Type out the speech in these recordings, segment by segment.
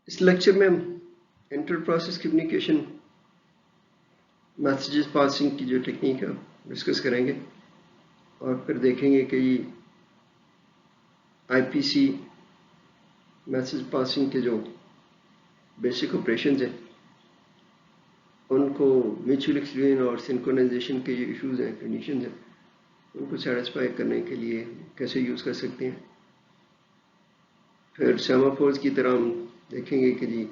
اس lecture میں ہم inter process communication messages passing کی جو ٹیکنیک ہے ڈسکس کریں گے اور پھر دیکھیں گے کہ یہ آئی پی سی میسیج پاسنگ کے جو بیسک آپریشنز ہیں ان کو میوچل ایکسکلوژن اور سنکرونائزیشن کے جو ایشوز ہیں کنڈیشنز ہیں ان کو سیٹسفائی کرنے کے لیے کیسے یوز کر سکتے ہیں. پھر سیمافورز کی طرح ہم دیکھیں گے کہ جی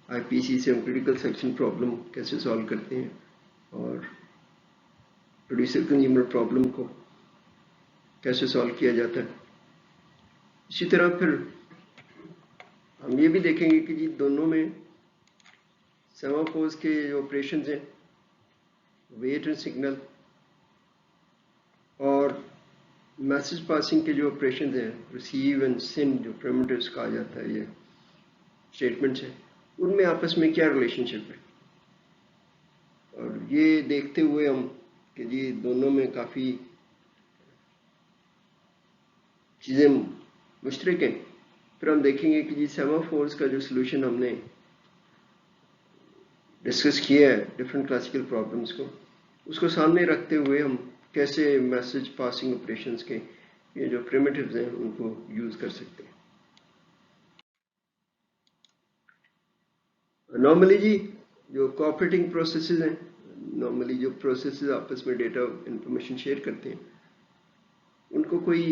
آئی پی سی سے ہم کریٹیکل سیکشن پرابلم کیسے سالو کرتے ہیں اور پروڈیوسر کنزیومر پرابلم کو کیسے سالو کیا جاتا ہے. اسی طرح پھر ہم یہ بھی دیکھیں گے کہ جی دونوں میں سیمافورز کے جو آپریشنز ہیں ویٹ اینڈ سگنل اور میسج پاسنگ کے جو آپریشنز ہیں ریسیو اینڈ سینڈ جو پریمیٹیوز کہا جاتا ہے یہ اسٹیٹمنٹس ہیں ان میں آپس میں کیا ریلیشن شپ ہے. اور یہ دیکھتے ہوئے ہم کہ جی دونوں میں کافی چیزیں مشترک ہیں. پھر ہم دیکھیں گے کہ جی سیمافورز کا جو سلوشن ہم نے ڈسکس کیا ہے ڈفرینٹ کلاسیکل پرابلمس کو اس کو سامنے رکھتے ہوئے ہم کیسے میسج پاسنگ آپریشنز کے یہ جو پریمیٹیوز ہیں ان کو یوز کر سکتے ہیں. نارملی جی جو کوآپریٹنگ پروسیسز ہیں نارملی جو پروسیسز آپس میں ڈیٹا انفارمیشن شیئر کرتے ہیں ان کو کوئی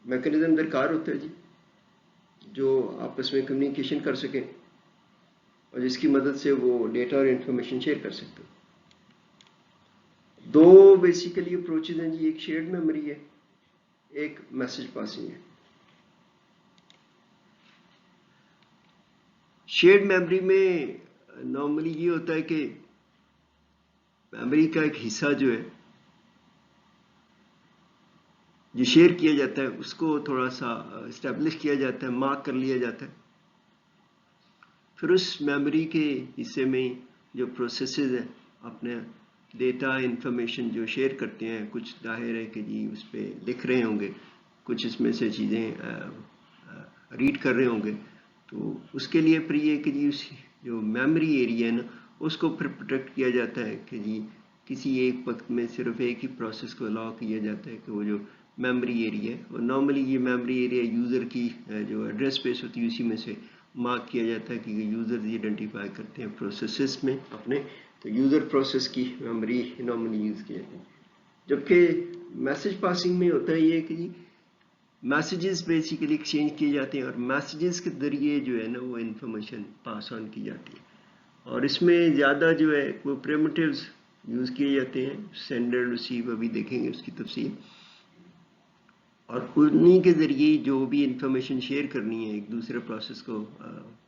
میکانزم درکار ہوتا ہے جی جو آپس میں کمیونیکیشن کر سکیں اور جس کی مدد سے وہ ڈیٹا اور انفارمیشن شیئر کر سکتے ہیں. دو بیسیکلی اپروچز ہیں جی ایک شیئرڈ میموری ہے ایک میسج پاسنگ ہے. شیئرڈ میموری میں نارملی یہ ہوتا ہے کہ میموری کا ایک حصہ جو ہے جو شیئر کیا جاتا ہے اس کو تھوڑا سا اسٹیبلش کیا جاتا ہے مارک کر لیا جاتا ہے. پھر اس میموری کے حصے میں جو پروسیسز ہیں اپنے ڈیٹا انفارمیشن جو شیئر کرتے ہیں کچھ ظاہر ہے کہ جی اس پہ لکھ رہے ہوں گے کچھ اس میں سے چیزیں ریڈ کر رہے ہوں گے تو اس کے لیے پھر یہ کہ جی اس جو میموری ایریا ہے نا اس کو پھر پروٹیکٹ کیا جاتا ہے کہ جی کسی ایک وقت میں صرف ایک ہی پروسیس کو الاؤ کیا جاتا ہے کہ وہ جو میموری ایریا ہے اور نارملی یہ میموری ایریا یوزر کی جو ایڈریس اسپیس ہوتی ہے اسی میں سے مارک کیا جاتا ہے کہ یوزر آئیڈینٹیفائی کرتے ہیں پروسیسز میں اپنے تو یوزر پروسیس کی میموری نارملی یوز کی جاتی ہے. جبکہ میسج پاسنگ میں ہوتا ہے یہ کہ جی میسیجز بیسیکلی ایکسچینج کیے جاتے ہیں اور میسیجز کے ذریعے جو ہے نا وہ انفارمیشن پاس آن کی جاتی ہے اور اس میں زیادہ جو ہے وہ پریمیٹیوز یوز کیے جاتے ہیں سینڈر ریسیو ابھی دیکھیں گے اس کی تفصیل اور انہیں کے ذریعے جو بھی انفارمیشن شیئر کرنی ہے ایک دوسرے پروسیس کو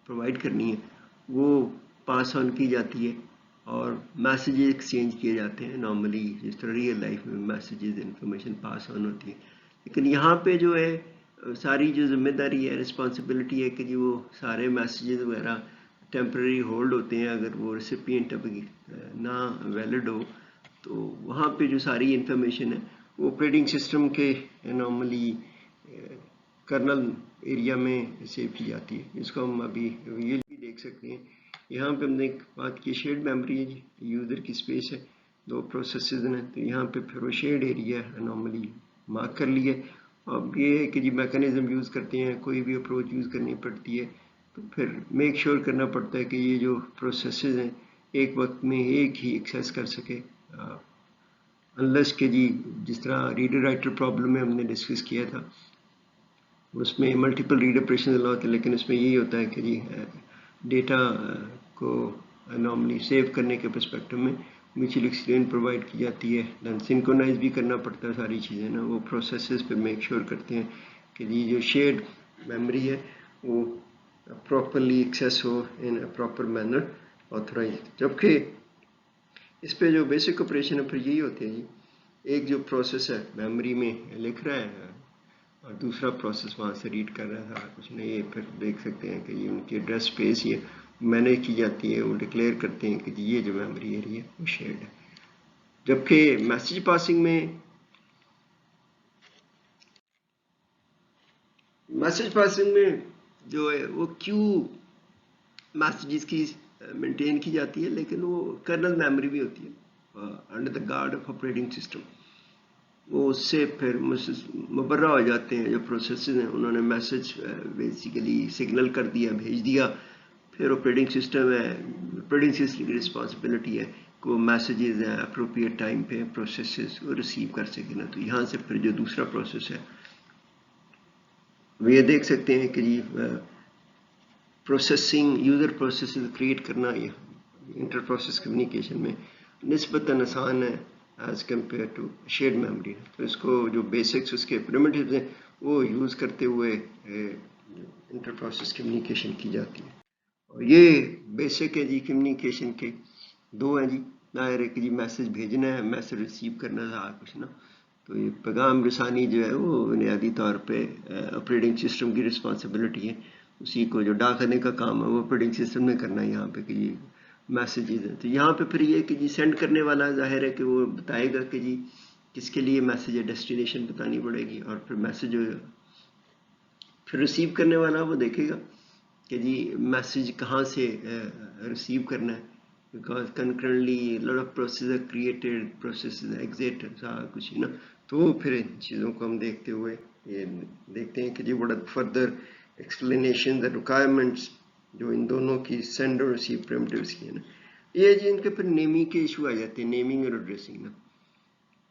پرووائڈ کرنی ہے وہ پاس آن کی جاتی ہے اور میسیجز ایکسچینج کیے جاتے ہیں نارملی جس طرح ریئل لائف میں میسیجز انفارمیشن پاس آن ہوتی ہے. لیکن یہاں پہ جو ہے ساری جو ذمہ داری ہے رسپانسبلٹی ہے کہ جی وہ سارے میسیجز وغیرہ ٹیمپرری ہولڈ ہوتے ہیں اگر وہ ریسیپینٹ نہ ویلڈ ہو تو وہاں پہ جو ساری انفارمیشن ہے وہ آپریٹنگ سسٹم کے نارملی کرنل ایریا میں سیو کی جاتی ہے. اس کو ہم ابھی ریئل بھی دیکھ سکتے ہیں. یہاں پہ ہم نے ایک بات کی شیئرڈ میموری ہے جی یوزر کی اسپیس ہے دو پروسیسز ہیں تو یہاں پہ پھر وہ شیئرڈ ایریا نارملی مارک کر لیے. اب یہ ہے کہ جی میکانزم یوز کرتے ہیں کوئی بھی اپروچ یوز کرنی پڑتی ہے تو پھر میک شیور کرنا پڑتا ہے کہ یہ جو پروسیسز ہیں ایک وقت میں ایک ہی ایکسیس کر سکے انلیس کہ جی جس طرح ریڈر رائٹر پرابلم میں ہم نے ڈسکس کیا تھا اس میں ملٹیپل ریڈ آپریشن الاؤ ہوتے ہیں لیکن اس میں یہی ہوتا ہے کہ جی ڈیٹا کو نارملی سیو کرنے کے پرسپیکٹو میں میوچل ایکسکلوژن پرووائڈ کی جاتی ہے دین سنکرونائز بھی کرنا پڑتا ہے ساری چیزیں نا وہ پروسیسز پہ میک شیور کرتے ہیں کہ جی جو شیئرڈ میموری ہے وہ پراپرلی ایکسیس ہو in a proper manner authorise. جبکہ اس پہ جو بیسک آپریشن ہے پھر یہی ہوتے ہیں جی ایک جو پروسیس ہے میموری میں لکھ رہا ہے اور دوسرا پروسیس وہاں سے ریڈ کر رہا تھا کچھ نہیں. یہ پھر دیکھ سکتے ہیں کہ یہ ان کی ایڈریس اسپیس یہ مینیج کی جاتی ہے وہ ڈکلیئر کرتے ہیں کہ جی یہ جو میموری ایریا ہے وہ شیئرڈ ہے. جبکہ میسج پاسنگ میں जो है वो क्यू मैसेजेस की मेंटेन की जाती है, लेकिन वो कर्नल मेमोरी भी होती है under the guard of operating system. वो उससे फिर मुबर्रा हो जाते हैं जो प्रोसेसेस हैं, उन्होंने मैसेज बेसिकली सिग्नल कर दिया, भेज दिया, फिर ऑपरेटिंग सिस्टम है, ऑपरेटिंग सिस्टम की रिस्पॉन्सिबिलिटी है कि वो मैसेजेस हैं अप्रोप्रिएट टाइम पे प्रोसेसेस वो रिसीव कर सके ना। तो यहाँ से फिर जो दूसरा प्रोसेस है वो ये देख सकते हैं कि जी प्रोसेसिंग यूज़र प्रोसेसेस क्रिएट करना ये इंटर प्रोसेस कम्युनिकेशन में निस्बतन आसान है as compare to shared memory. तो इसको जो बेसिक्स उसके प्रिमिटिव्स हैं वो यूज़ करते हुए इंटर प्रोसेस कम्युनिकेशन की जाती है। और ये बेसिक है जी कम्युनिकेशन के दो हैं जी, दायरे है कि जी मैसेज भेजना है, मैसेज रिसीव करना है, कुछ ना। तो ये पैगाम रसानी जो है वो बुनियादी तौर पे ऑपरेटिंग सिस्टम की रिस्पॉन्सिबिलिटी है, उसी को जो डाकने का काम है वो ऑपरेटिंग सिस्टम में करना है यहाँ पे कि जी मैसेजेस हैं। तो यहाँ पे फिर ये कि जी सेंड करने वाला जाहिर है कि वो बताएगा कि जी किसके लिए मैसेज है, डेस्टिनेशन बतानी पड़ेगी, और फिर मैसेज फिर रिसीव करने वाला वो देखेगा कि जी मैसेज कहाँ से रिसीव करना है, because concurrently lot of process are created, process exit कुछ ही ना। तो फिर इन चीज़ों को हम देखते हुए ये देखते हैं कि जी what are further explanation the requirements जो इन दोनों की सेंड और रिसीव प्रिमिटिव्स की है ना। ये जी इनके फिर नेमिंग के इशू आ जाते हैं, नेमिंग और एड्रेसिंग ना।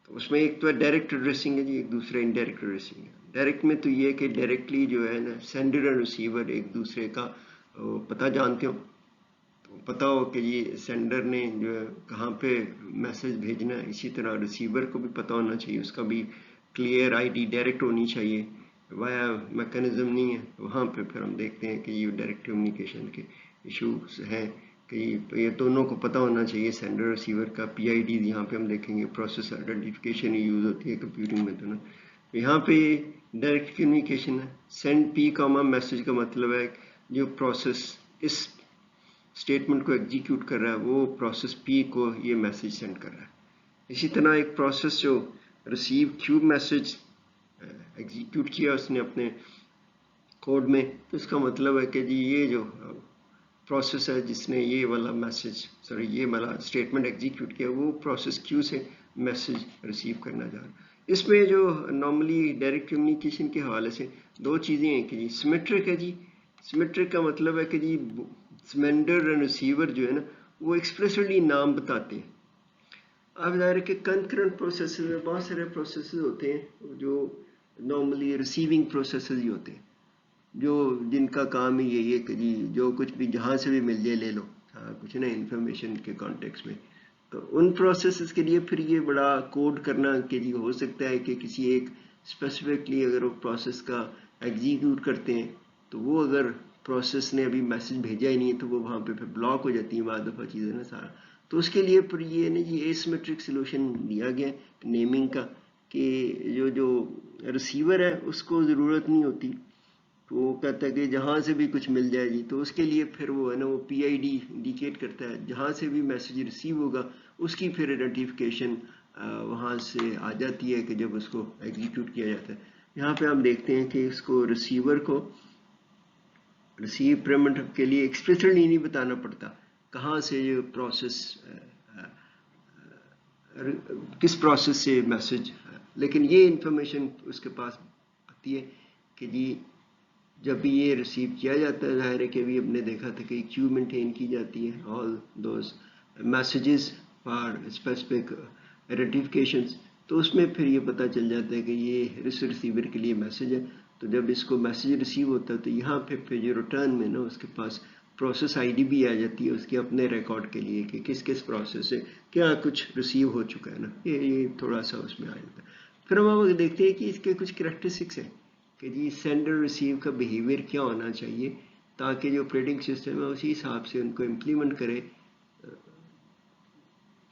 तो उसमें एक तो डायरेक्ट एड्रेसिंग है जी, एक दूसरा इनडायरेक्ट एड्रेसिंग है। डायरेक्ट में तो ये कि डायरेक्टली जो है ना सेंडर और रिसीवर एक दूसरे का पता जानते हो, तो पता हो कि ये सेंडर ने जो है कहाँ पे मैसेज भेजना है, इसी तरह रिसीवर को भी पता होना चाहिए, उसका भी क्लियर आईडी डायरेक्ट होनी चाहिए, वाया मैकेनिज्म नहीं है। वहाँ पे फिर हम देखते हैं कि ये डायरेक्ट कम्युनिकेशन के इशूज हैं कि ये दोनों को पता होना चाहिए, सेंडर रिसीवर का पीआईडी। यहाँ पे हम देखेंगे प्रोसेस आइडेंटिफिकेशन यूज होती है कंप्यूटिंग में, तो ना यहाँ पे डायरेक्ट कम्युनिकेशन है। सेंड पी कॉमा मैसेज का मतलब है जो प्रोसेस इस स्टेटमेंट को एग्जीक्यूट कर रहा है वो प्रोसेस पी को ये मैसेज सेंड कर रहा है। इसी तरह एक प्रोसेस जो रिसीव क्यू मैसेज एग्जीक्यूट किया उसने अपने कोड में, तो इसका मतलब है कि जी ये जो प्रोसेस है जिसने ये वाला मैसेज ये वाला स्टेटमेंट एग्जीक्यूट किया वो प्रोसेस क्यू से मैसेज रिसीव करना जा रहा है। इसमें जो नॉर्मली डायरेक्ट कम्युनिकेशन के हवाले से दो चीज़ें हैं कि जी सिमेट्रिक है जी। सिमेट्रिक का मतलब है कि जी सेंडर और रिसीवर जो है ना वो एक्सप्रेसली नाम बताते हैं। अब जाहिर है कि कंकरेंट प्रोसेस में बहुत सारे प्रोसेस होते हैं जो नॉर्मली रिसीविंग प्रोसेस ही होते हैं, जो जिनका काम ही यही है कि जी जो कुछ भी जहाँ से भी मिल जाए ले लो, कुछ ना इंफॉर्मेशन के कॉन्टेक्स्ट में। तो उन प्रोसेसेस के लिए फिर ये बड़ा कोड करना के लिए हो सकता है कि किसी एक स्पेसिफिकली अगर वो प्रोसेस का एग्जीक्यूट करते हैं तो वो अगर प्रोसेस ने अभी मैसेज भेजा ही नहीं है तो वो वहाँ पे फिर ब्लॉक हो जाती है बाद दफ़ा चीज़ें ना सारा। तो उसके लिए फिर ये ना जी एसिमेट्रिक सॉल्यूशन दिया गया नेमिंग का कि जो रिसीवर है उसको ज़रूरत नहीं होती, तो वो कहता है कि जहाँ से भी कुछ मिल जाए जी, तो उसके लिए फिर वो है ना वो पीआईडी इंडिकेट करता है, जहाँ से भी मैसेज रिसीव होगा उसकी फिर आइडेंटिफिकेशन वहाँ से आ जाती है कि जब उसको एग्जीक्यूट किया जाता है। यहाँ पे हम देखते हैं कि इसको रिसीवर को रिसीव प्रिमिटिव के लिए एक्सप्रेसली नहीं बताना पड़ता कहाँ से ये प्रोसेस किस प्रोसेस से मैसेज, लेकिन ये इंफॉर्मेशन उसके पास आती है कि जी जब भी ये रिसीव किया जाता है, जाहिर है कि अभी हमने देखा था कि क्यू मेंटेन की जाती है all those messages for specific identifications, तो उसमें फिर ये पता चल जाता है कि ये इस रिसीवर के लिए मैसेज है। तो जब इसको मैसेज रिसीव होता है तो यहाँ पे फिर जो रिटर्न में ना उसके पास प्रोसेस आईडी भी आ जाती है उसके अपने रिकॉर्ड के लिए कि किस किस प्रोसेस से क्या कुछ रिसीव हो चुका है ना, ये थोड़ा सा उसमें आ जाता है। फिर हम देखते हैं कि इसके कुछ कैरेक्टरिस्टिक्स हैं कि जी सेंडर रिसीव का बिहेवियर क्या होना चाहिए ताकि जो ऑपरेटिंग सिस्टम है उसी हिसाब से उनको इम्प्लीमेंट करे,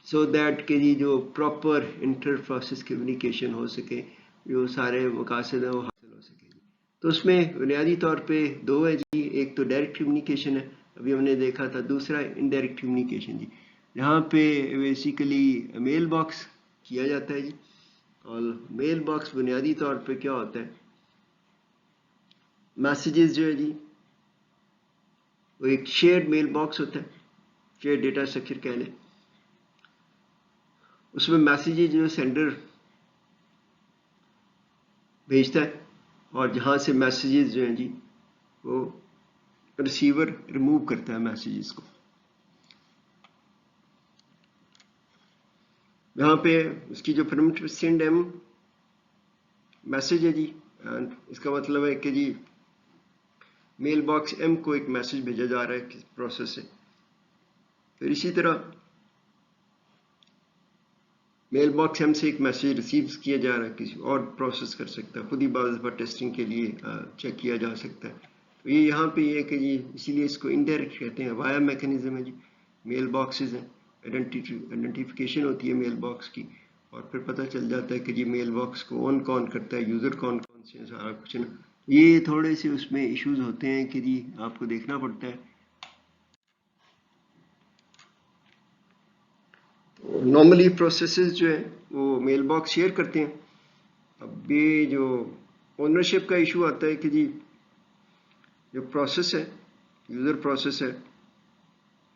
सो दैट कि जी जो प्रॉपर इंटर प्रोसेस कम्युनिकेशन हो सके, जो सारे मकासद हैं वो हासिल हो सके। तो उसमें बुनियादी तौर पे दो है जी, एक तो डायरेक्ट कम्युनिकेशन है अभी हमने देखा था, दूसरा इनडायरेक्ट कम्युनिकेशन जी, जहाँ पे बेसिकली मेल बॉक्स किया जाता है जी। और मेल बॉक्स बुनियादी तौर पे क्या होता है, मैसेजेस जो है जी वो एक शेयर्ड मेल बॉक्स होता है, शेयर्ड डेटा स्ट्रक्चर कह लें। उसमें मैसेजेस जो सेंडर भेजता है और जहाँ से मैसेजेस जो हैं जी वो रिसीवर रिमूव करता है मैसेजेस को। यहाँ पे इसकी जो परमिट सेंड एम मैसेज है जी, इसका मतलब है कि जी मेल बॉक्स एम को एक मैसेज भेजा जा रहा है किस प्रोसेस से। फिर इसी तरह मेल बॉक्स एम से एक मैसेज रिसीव किया जा रहा है, किसी और प्रोसेस कर सकता है, खुद ही बाज़ दफ़ा टेस्टिंग के लिए चेक किया जा सकता है। तो ये यहाँ पे ये कि जी इसीलिए इसको इनडायरेक्ट कहते हैं, वाया मैकेनिज्म है जी। मेल बॉक्सेस हैं, आइडेंटिफिकेशन होती है मेल बॉक्स की, और फिर पता चल जाता है कि जी मेल बॉक्स को ऑन कौन करता है, यूज़र कौन कौन से, सारा कुछ ना। ये थोड़े से उसमें इश्यूज होते हैं कि जी आपको देखना पड़ता है। नॉर्मली प्रोसेसेस जो है वो मेल बॉक्स शेयर करते हैं। अब ये जो ओनरशिप का इशू आता है कि जी जो प्रोसेस है, यूज़र प्रोसेस है,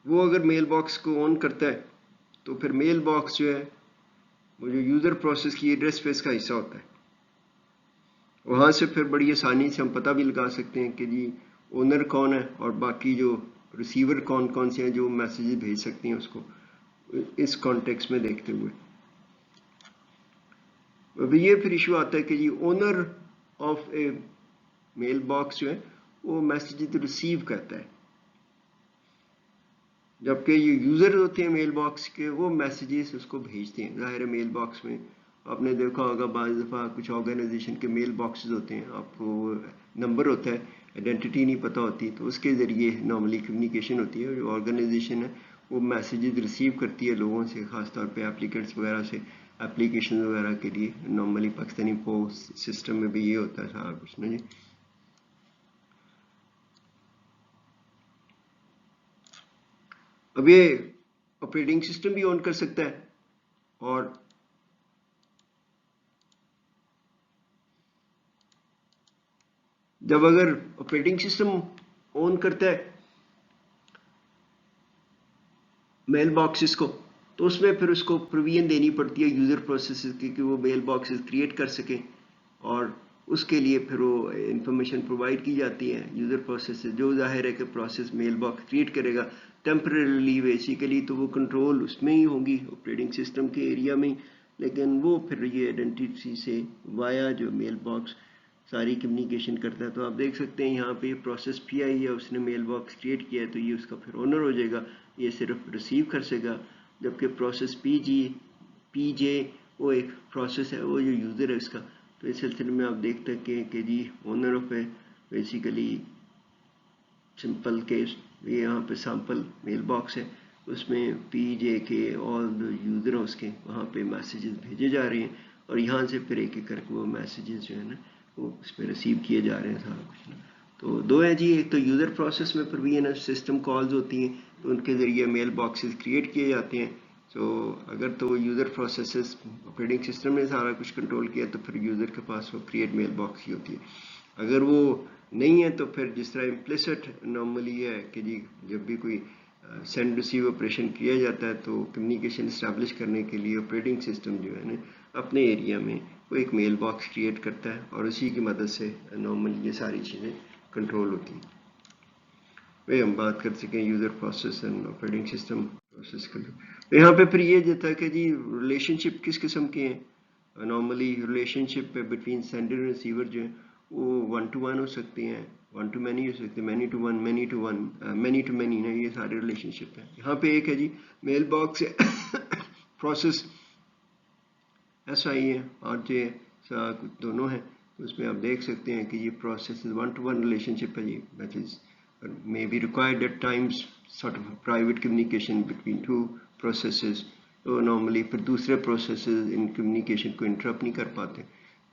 वो अगर मेल बॉक्स को ऑन करता है तो फिर मेल बॉक्स जो है वो जो यूज़र प्रोसेस की एड्रेस स्पेस का हिस्सा होता है। वहाँ से फिर बड़ी आसानी से हम पता भी लगा सकते हैं कि जी ओनर कौन है और बाकी जो रिसीवर कौन कौन से हैं जो मैसेजेस भेज सकती हैं उसको, इस कॉन्टेक्स्ट में देखते हुए। अभी ये फिर इशू आता है कि जी owner of a mail box जो है वो मैसेजेस रिसीव करता है, जबकि ये यूज़र होते हैं मेल बॉक्स के वो मैसेजेस उसको भेजते हैं। ज़ाहिर है मेल बॉक्स में आपने देखा होगा बाज़ दफ़ा कुछ ऑर्गेनाइजेशन के मेल बॉक्सेस होते हैं, आपको नंबर होता है, आइडेंटिटी नहीं पता होती, तो उसके ज़रिए नॉर्मली कम्युनिकेशन होती है। जो ऑर्गेनाइजेशन है वो मैसेजेस रिसीव करती है लोगों से, ख़ासतौर पे एप्लीकेंट्स वगैरह से, एप्लीकेशन वगैरह के लिए। नॉर्मली पाकिस्तानी पोस्ट सिस्टम में भी ये होता है सारा कुछ ना जी। अब ये ऑपरेटिंग सिस्टम भी ऑन कर सकता है, और जब अगर ऑपरेटिंग सिस्टम ऑन करता है मेल बॉक्सेस को, तो उसमें फिर उसको प्रोविजन देनी पड़ती है यूज़र प्रोसेसेस की कि वो मेल बॉक्सेस क्रिएट कर सकें, और उसके लिए फिर वो इंफॉर्मेशन प्रोवाइड की जाती है यूज़र प्रोसेस से। जो जाहिर है कि प्रोसेस मेल बॉक्स क्रिएट करेगा टेम्परेली बेसिकली, तो वो कंट्रोल उसमें ही होगी ऑपरेटिंग सिस्टम के एरिया में, लेकिन वो फिर ये आइडेंटिटी से वाया जो मेल बॉक्स सारी कम्युनिकेशन करता है। तो आप देख सकते हैं यहाँ पे प्रोसेस पी आई है, उसने मेल बॉक्स क्रिएट किया है, तो ये उसका फिर ओनर हो जाएगा, ये सिर्फ रिसीव कर सकेगा। जबकि प्रोसेस पी जे वो एक प्रोसेस है, वो जो यूज़र है इसका। तो इस सिलसिले में आप देखते हैं कि जी ओनर ऑफ है बेसिकली सिंपल केस, ये यहाँ पे सैम्पल मेल बॉक्स है, उसमें पी जे के ऑल द यूज़र हैं उसके, वहाँ पे मैसेजेस भेजे जा रहे हैं, और यहाँ से फिर एक एक करके वो मैसेजेस जो है ना वो उस पर रिसीव किए जा रहे हैं सारा कुछ ना। तो दो है जी, एक तो यूज़र प्रोसेस में फिर भी है ना सिस्टम कॉल्स होती हैं, तो उनके ज़रिए मेल बॉक्सेस क्रिएट किए जाते हैं। तो अगर तो यूज़र प्रोसेसेस ऑपरेटिंग सिस्टम ने सारा कुछ कंट्रोल किया तो फिर यूज़र के पास वो क्रिएट मेल बॉक्स ही होती है। अगर वो नहीं है तो फिर जिस तरह इम्प्लिसिट नॉर्मली है कि जी जब भी कोई सेंड रिसीव ऑपरेशन किया जाता है तो कम्युनिकेशन इस्टेब्लिश करने के लिए ऑपरेटिंग सिस्टम जो है ना अपने एरिया में वो एक मेल बॉक्स क्रिएट करता है, और उसी की मदद से नॉर्मली ये सारी चीज़ें कंट्रोल होती हैं। वही हम बात कर सकें user process and operating system process के लिए। तो यहाँ पे फिर ये देता है कि जी रिलेशनशिप किस किस्म के हैं। नॉर्मली रिलेशनशिप पे बिटवीन सेंडर और रिसीवर जो है वो 1 to 1 हो सकती हैं, 1 to many हो सकते हैं, many to 1, many to 1, many to many ना, ये सारे रिलेशनशिप हैं। यहाँ पे एक है जी मेल बॉक्स प्रोसेस ऐसा ही है, और जे दोनों हैं, उसमें आप देख सकते हैं कि ये प्रोसेस 1 to 1 रिलेशनशिप है जी, that is may be required at times sort of private communication between two processes। तो नॉर्मली फिर दूसरे प्रोसेसेस इन कम्युनिकेशन को इंटरप्ट नहीं कर पाते,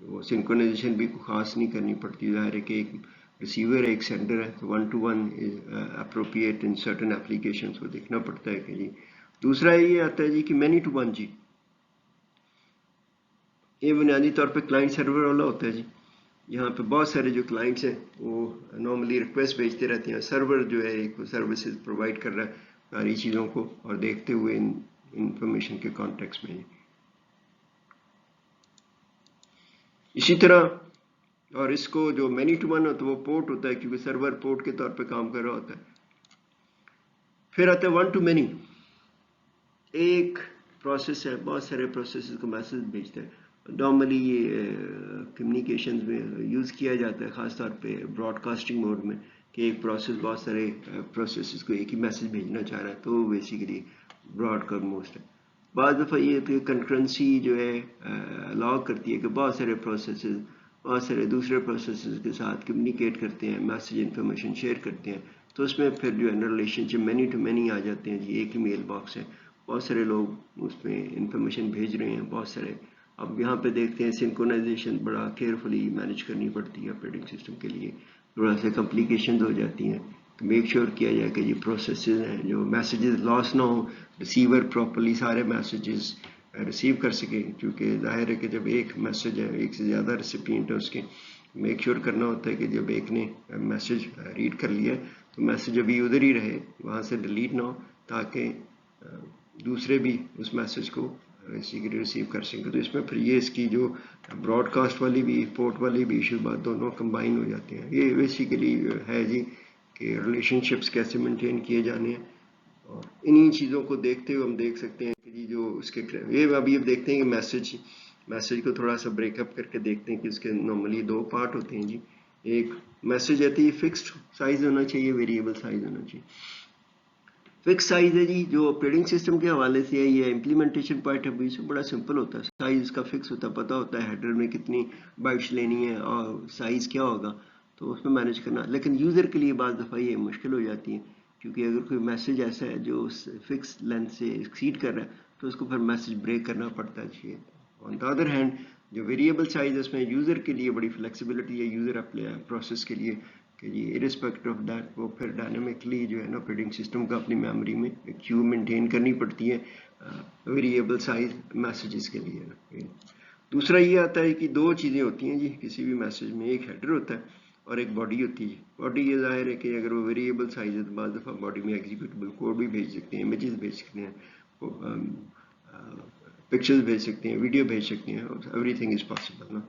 वो सिंक्रोनाइजेशन भी खास नहीं करनी पड़ती। ज़ाहिर है कि एक रिसीवर है एक सेंडर है, तो 1 to 1 is appropriate in certain applications को देखना पड़ता है कि जी। दूसरा ये आता है जी कि मैनी टू वन जी, ये बुनियादी तौर पे क्लाइंट सर्वर वाला होता है जी। यहाँ पे बहुत सारे जो क्लाइंट्स हैं वो नॉर्मली रिक्वेस्ट भेजते रहते हैं, सर्वर जो है एक सर्विसेज प्रोवाइड कर रहा है सारी चीज़ों को और देखते हुए इन इंफॉर्मेशन के कॉन्टेक्स्ट में। इसी तरह और इसको जो मैनी टू वन होता है वो पोर्ट होता है क्योंकि सर्वर पोर्ट के तौर पे काम कर रहा होता है। फिर आता है वन टू मैनी, एक प्रोसेस है बहुत सारे प्रोसेस को मैसेज भेजता है। नॉर्मली ये कम्युनिकेशन में यूज़ किया जाता है ख़ासतौर पे ब्रॉडकास्टिंग मोड में कि एक प्रोसेस बहुत सारे प्रोसेस को एक ही मैसेज भेजना चाह रहा है तो बेसिकली ब्रॉडकास्ट मोड है। बाद दफ़ा ये तो कंकरेंसी जो है अलाउ करती है कि बहुत सारे प्रोसेसेस बहुत सारे दूसरे प्रोसेसेस के साथ कम्युनिकेट करते हैं, मैसेज इन्फॉर्मेशन शेयर करते हैं, तो उसमें फिर जो है रिलेशनशिप मैनी टू मैनी आ जाते हैं जी। एक ही मेल बॉक्स है, बहुत सारे लोग उसमें इंफॉर्मेशन भेज रहे हैं बहुत सारे। अब यहाँ पे देखते हैं सिंक्रोनाइजेशन बड़ा केयरफुली मैनेज करनी पड़ती है ऑपरेटिंग सिस्टम के लिए, थोड़ा सा कॉम्प्लिकेशन हो जाती हैं। तो मेक श्योर किया जाए कि ये प्रोसेसेस हैं जो मैसेजेस लॉस ना हो, रिसीवर प्रॉपरली सारे मैसेजेस रिसीव कर सके, क्योंकि जाहिर है कि जब एक मैसेज है एक से ज़्यादा रेसिपिएंट है उसके, मेक श्योर करना होता है कि जब एक ने मैसेज रीड कर लिया तो मैसेज अभी उधर ही रहे, वहाँ से डिलीट ना हो, ताकि दूसरे भी उस मैसेज को बेसिकली रिसीव कर सकें। तो इसमें फिर ये इसकी जो ब्रॉडकास्ट वाली भी पोर्ट वाली भी इशू बात दोनों कंबाइन हो जाते हैं। ये बेसिकली है जी कि रिलेशनशिप्स कैसे मेंटेन किए जाने हैं, और इन्हीं चीज़ों को देखते हुए हम देख सकते हैं कि जी जो उसके ये अभी अब देखते हैं कि मैसेज को थोड़ा सा ब्रेकअप करके देखते हैं कि इसके नॉर्मली दो पार्ट होते हैं जी। एक मैसेज आती है फिक्स्ड साइज होना चाहिए, वेरिएबल साइज होना चाहिए। फिक्स साइज है जी जो ऑपरेटिंग सिस्टम के हवाले से है, ये इम्प्लीमेंटेशन पॉइंट ऑफ व्यू से बड़ा सिंपल होता है। साइज इसका फिक्स होता है, पता होता है हेडर में कितनी बाइट्स लेनी है और साइज क्या होगा, तो उसमें मैनेज करना। लेकिन यूज़र के लिए बाज़ दफ़ा ये मुश्किल हो जाती है, क्योंकि अगर कोई मैसेज ऐसा है जो फिक्स लेंथ से एक्सीड कर रहा है तो उसको फिर मैसेज ब्रेक करना पड़ता है। ऑन द अदर हैंड जो वेरिएबल साइज है उसमें यूज़र के लिए बड़ी फ्लेक्सिबिलिटी है, यूज़र प्रोसेस के लिए कि जी इरिस्पेक्टिव ऑफ दैट वो फिर डायनामिकली जो है ना ऑपरेटिंग सिस्टम का अपनी मेमोरी में क्यू मेंटेन करनी पड़ती है वेरिएबल साइज मैसेजेस के लिए ना। दूसरा ये आता है कि दो चीज़ें होती हैं जी किसी भी मैसेज में, एक हेडर होता है और एक बॉडी होती है। बॉडी ये जाहिर है कि अगर वो वेरिएबल साइज है तो बाद दफ़ा बॉडी में एग्जीक्यूटेबल कोड भी भेज सकते हैं, इमेजेस भेज सकते हैं, पिक्चर्स भेज सकते हैं, वीडियो भेज सकते हैं, एवरीथिंग इज़ पॉसिबल ना।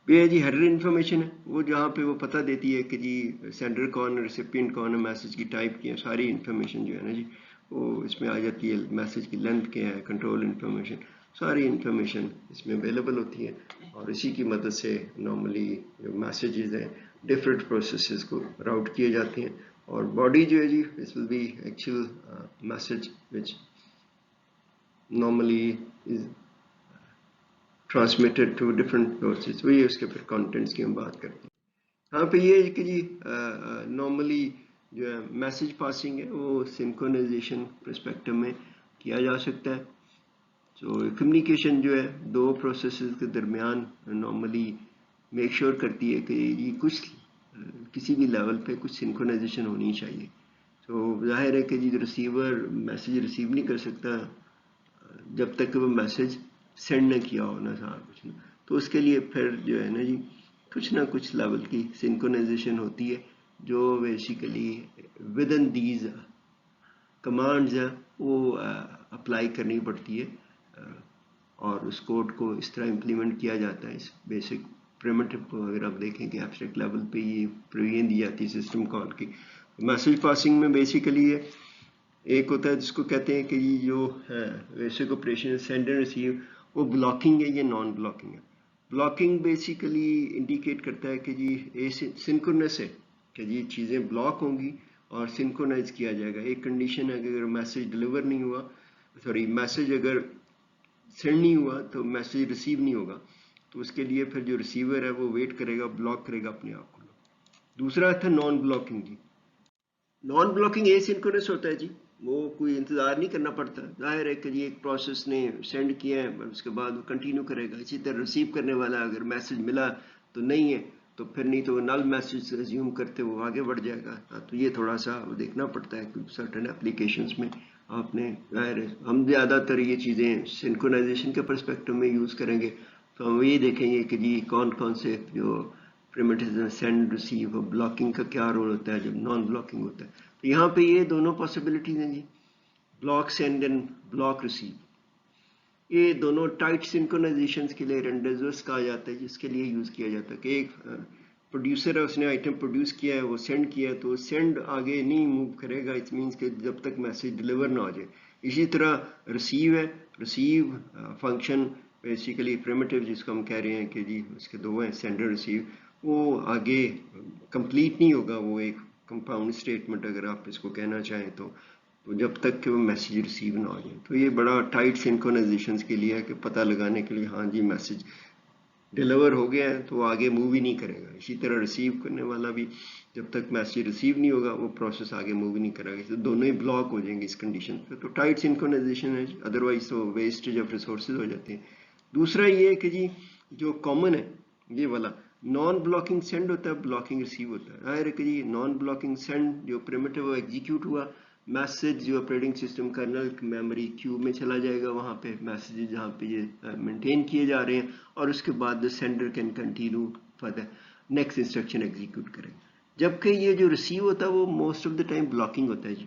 ये जी हेडर इन्फॉर्मेशन है वो जहाँ पे वो पता देती है कि जी सेंडर कौन, रेसिपिएंट कौन है, मैसेज की टाइप की है, सारी इन्फॉर्मेशन जो है ना जी वो इसमें आ जाती है। मैसेज की लेंथ क्या है, कंट्रोल इन्फॉर्मेशन, सारी इन्फॉर्मेशन इसमें अवेलेबल होती है, और इसी की मदद से नॉर्मली जो मैसेजेस हैं डिफरेंट प्रोसेसेस को राउट किए जाते हैं। और बॉडी जो है जी this will be actual message which normally is transmitted to different sources, वही उसके फिर कंटेंट्स की हम बात करते हैं। यहाँ पे ये है कि जी नॉर्मली जो है मैसेज पासिंग है वो सिंक्रोनाइजेशन पर्सपेक्टिव में किया जा सकता है। तो कम्युनिकेशन जो है दो प्रोसेसेस के दरमियान नॉर्मली मेक श्योर करती है कि ये कुछ किसी भी लेवल पे कुछ सिंक्रोनाइजेशन होनी चाहिए। तो जाहिर है कि जी रिसीवर मैसेज रिसीव नहीं कर सकता जब तक वो मैसेज सेंड न किया हो ना सारा कुछ ना, तो उसके लिए फिर जो है ना कुछ लेवल की सिंक्रोनाइजेशन होती है जो basically with in these commands है वो अप्लाई करनी पड़ती है, और उस कोड को इस तरह इम्प्लीमेंट किया जाता है। इस बेसिक प्रिमिटिव को अगर आप देखें कि एब्स्ट्रैक्ट लेवल पे ये प्रिविजन दी जाती है सिस्टम कॉल की। मैसेज पासिंग में बेसिकली ये एक होता है जिसको कहते हैं कि ये जो है basic operation send and receive, वो ब्लॉकिंग है या नॉन ब्लॉकिंग है। ब्लॉकिंग बेसिकली इंडिकेट करता है कि जी ये सिंक्रोनस है कि जी चीज़ें ब्लॉक होंगी और सिंक्रोनाइज किया जाएगा। एक कंडीशन है कि अगर मैसेज डिलीवर नहीं हुआ, सॉरी मैसेज अगर सेंड नहीं हुआ तो मैसेज रिसीव नहीं होगा, तो उसके लिए फिर जो रिसीवर है वो वेट करेगा, ब्लॉक करेगा अपने आप को। दूसरा था नॉन ब्लॉकिंग जी। नॉन ब्लॉकिंग एसिंक्रोनस होता है जी, वो कोई इंतज़ार नहीं करना पड़ता। जाहिर है कि जी एक प्रोसेस ने सेंड किया है उसके बाद वो कंटिन्यू करेगा। इसी तरह रिसीव करने वाला अगर मैसेज मिला तो नहीं है तो फिर नहीं तो नल मैसेज रिज्यूम करते वो आगे बढ़ जाएगा। तो ये थोड़ा सा देखना पड़ता है क्योंकि सर्टेन एप्लीकेशंस में आपने जाहिर है हम ज़्यादातर ये चीज़ें सिंक्रोनाइजेशन के परस्पेक्टिव में यूज़ करेंगे। تو ہم یہ دیکھیں گے کہ جی کون کون سے جو پریمیٹیوز ہیں سینڈ ریسیو اور بلاکنگ کا کیا رول ہوتا ہے جب نان بلاکنگ ہوتا ہے. تو یہاں پہ یہ دونوں پاسبلٹیز ہیں جی، block send and block receive. یہ دونوں ٹائٹ سنکرونائزیشنز کے لیے رینڈرزرس کہا جاتا ہے، جس کے لیے یوز کیا جاتا ہے کہ ایک پروڈیوسر ہے، اس نے آئٹم پروڈیوس کیا ہے، وہ سینڈ کیا ہے، تو سینڈ آگے نہیں موو کرے گا، اٹ مینس کہ جب تک میسج ڈلیور نہ ہو جائے. اسی طرح ریسیو ہے، ریسیو فنکشن بیسیکلی پریمیٹیو جس کو ہم کہہ رہے ہیں کہ جی اس کے دو ہیں سینڈر ریسیو، وہ آگے کمپلیٹ نہیں ہوگا، وہ ایک کمپاؤنڈ اسٹیٹمنٹ اگر آپ اس کو کہنا چاہیں تو جب تک کہ وہ میسج ریسیو نہ ہو جائے. تو یہ بڑا ٹائٹ سنکرونائزیشنز کے لیے ہے کہ پتہ لگانے کے لیے ہاں جی میسج ڈیلیور ہو گیا ہے تو آگے موو ہی نہیں کرے گا. اسی طرح ریسیو کرنے والا بھی جب تک میسج ریسیو نہیں ہوگا وہ پروسیس آگے موو ہی نہیں کرے گا. تو دونوں ہی بلاک ہو جائیں گے اس کنڈیشن پہ. تو ٹائٹ سنکرونائزیشن ہے، ادروائز تو ویسٹیج آف ریسورسز ہو جاتے ہیں. دوسرا یہ ہے کہ جی جو کامن ہے یہ والا نان بلاکنگ سینڈ ہوتا ہے، بلاکنگ ریسیو ہوتا ہے. ظاہر ہے کہ جی نان بلاکنگ سینڈ جو پریمیٹیو ایگزیکیوٹ ہوا، میسج جو آپریٹنگ سسٹم کرنل میموری کیو میں چلا جائے گا، وہاں پہ میسیجز جہاں پہ یہ مینٹین کیے جا رہے ہیں، اور اس کے بعد the sender can continue for the next instruction execute کریں. جبکہ یہ جو ریسیو ہوتا ہے وہ most of the time blocking ہوتا ہے جی.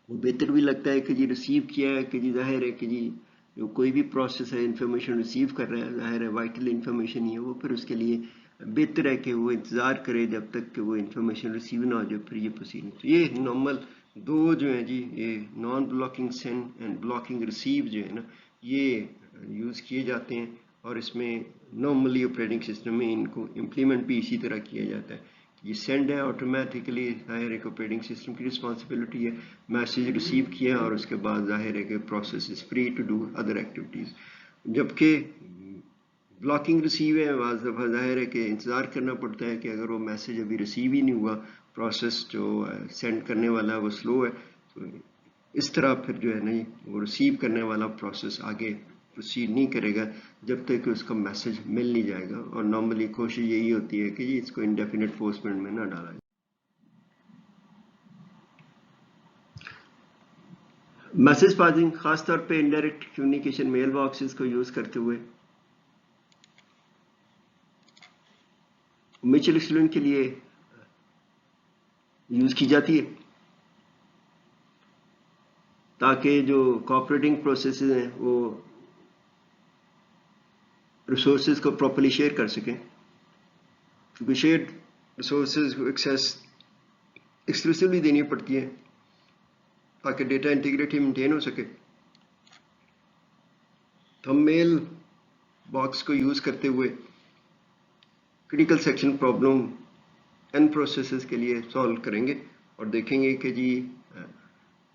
وہ بہتر بھی لگتا ہے کہ جی ریسیو کیا ہے کہ جی ظاہر ہے کہ جی جو کوئی بھی پروسیس ہے انفارمیشن ریسیو کر رہا ہے، ظاہر ہے وائٹل انفارمیشن ہی ہے وہ، پھر اس کے لیے بہتر ہے کہ وہ انتظار کرے جب تک کہ وہ انفارمیشن ریسیو نہ ہو جائے پھر یہ پروسیڈ. تو یہ نارمل دو جو ہیں جی یہ non blocking send and blocking receive جو ہے نا یہ یوز کیے جاتے ہیں، اور اس میں نارملی آپریٹنگ سسٹم میں ان کو امپلیمنٹ بھی اسی طرح کیا جاتا ہے. یہ سینڈ ہے آٹومیٹیکلی، ظاہر ہے کہ آپریٹنگ سسٹم کی رسپانسبلٹی ہے، میسیج ریسیو کیا اور اس کے بعد ظاہر ہے کہ process is free to do other activities. جبکہ بلاکنگ ریسیو ہے بعض دفعہ ظاہر ہے کہ انتظار کرنا پڑتا ہے کہ اگر وہ میسیج ابھی ریسیو ہی نہیں ہوا، پروسیس جو سینڈ کرنے والا ہے وہ سلو ہے، تو اس طرح پھر جو ہے نا وہ ریسیو کرنے والا پروسیس آگے پروسیڈ نہیں کرے گا جب تک کہ اس کا میسج مل نہیں جائے گا. اور نارملی کوشش یہی ہوتی ہے کہ جی اس کو انڈیفینٹ پوسٹمنٹ میں نہ ڈالا جائے. میسج پاسنگ خاص طور پہ انڈائریکٹ کمیونیکیشن میل باکسز کو یوز کرتے ہوئے میوچل ایکسکلوژن کے لیے یوز کی جاتی ہے تاکہ جو کوآپریٹنگ پروسیسز ہیں وہ ریسورسز کو پراپرلی شیئر کر سکیں، کیونکہ شیئرڈ ریسورسز کو ایکسیس ایکسکلوسیولی دینی پڑتی ہے تاکہ ڈیٹا انٹیگریٹی مینٹین ہو سکے. تو ہم میل باکس کو یوز کرتے ہوئے critical section problem in processes کے لیے سالو کریں گے اور دیکھیں گے کہ جی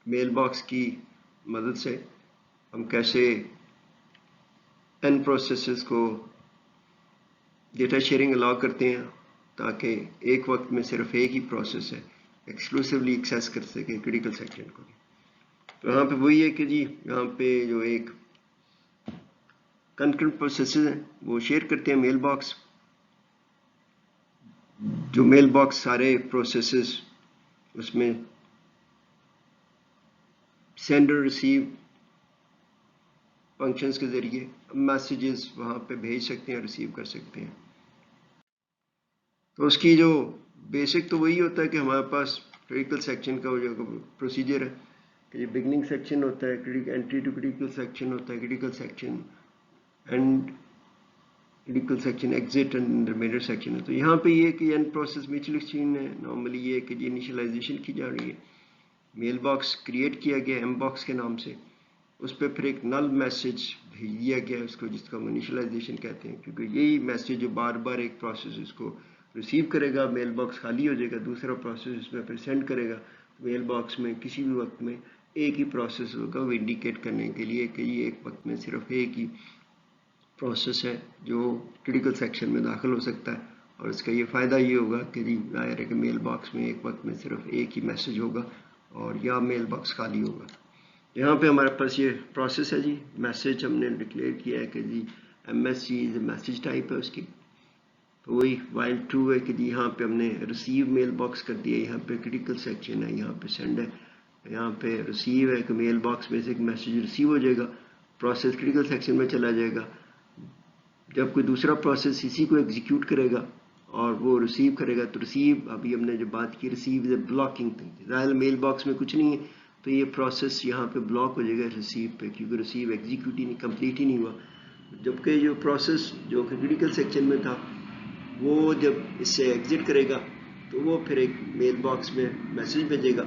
میل باکس کی مدد سے ہم کیسے ان پروسیسز کو ڈیٹا شیئرنگ الاؤ کرتے ہیں تاکہ ایک وقت میں صرف ایک ہی پروسیس ہے ایکسکلوسیولی ایکسیس کر سکے کریٹیکل سیکشن کو. تو یہاں پہ وہی ہے کہ جی یہاں پہ جو ایک کنکرنٹ پروسیسز ہیں وہ شیئر کرتے ہیں میل باکس. جو میل باکس سارے پروسیسز اس میں سینڈر ریسیو فنکشنز کے ذریعے میسیجز وہاں پہ بھیج سکتے ہیں، ریسیو کر سکتے ہیں. تو اس کی جو بیسک تو وہی ہوتا ہے کہ ہمارے پاس کریٹیکل سیکشن کا جو پروسیجر ہے کہ یہ بگننگ سیکشن ہوتا ہے، انٹری ٹو کریٹیکل سیکشن ہوتا ہے، critical section and critical section exit and remainder section ہے. تو یہاں پہ یہ کہ این پروسیس میوچل ایکسچینج ہے، نارملی یہ کہ جی انیشلائزیشن کی جا رہی ہے، میل باکس کریٹ کیا گیا ایم باکس کے نام سے، اس پہ پھر ایک نل میسج بھیج دیا گیا اس کو جس کا ہم انیشلائزیشن کہتے ہیں، کیونکہ یہی میسج جو بار بار ایک پروسیس اس کو ریسیو کرے گا، میل باکس خالی ہو جائے گا، دوسرا پروسیس اس میں پھر سینڈ کرے گا. میل باکس میں کسی بھی وقت میں ایک ہی پروسیس ہوگا، وہ انڈیکیٹ کرنے کے لیے کہ یہ ایک وقت میں صرف ایک ہی پروسیس ہے جو کریٹیکل سیکشن میں داخل ہو سکتا ہے. اور اس کا یہ فائدہ یہ ہوگا کہ جی ظاہر ہے کہ میل باکس میں ایک وقت میں صرف ایک ہی میسج ہوگا اور یا میل باکس خالی ہوگا. یہاں پہ ہمارے پاس یہ پروسیس ہے جی، میسج ہم نے ڈکلیئر کیا ہے کہ جی M S C message type ہے اس کی. تو وہی وائل ٹرو ہے کہ جی یہاں پہ ہم نے ریسیو میل باکس کر دیا، یہاں پہ کریٹیکل سیکشن ہے، یہاں پہ سینڈ ہے. یہاں پہ ریسیو ہے کہ میل باکس میں سے ایک میسج ریسیو ہو جائے گا، پروسیس کریٹیکل سیکشن میں چلا جائے گا، जब कोई दूसरा प्रोसेस इसी को एग्जीक्यूट करेगा और वो रिसीव करेगा, तो रिसीव, अभी हमने जो बात की, रिसीव इज ब्लॉकिंग थिंग। ज़ाहिर मेल बॉक्स में कुछ नहीं है, तो ये प्रोसेस यहाँ पे ब्लॉक हो जाएगा रिसीव पे, क्योंकि रिसीव एग्जीक्यूट ही नहीं, कंप्लीट ही नहीं हुआ। जबकि जो प्रोसेस जो क्रिटिकल सेक्शन में था, वो जब इससे एग्जिट करेगा तो वो फिर एक मेल बॉक्स में मैसेज भेजेगा,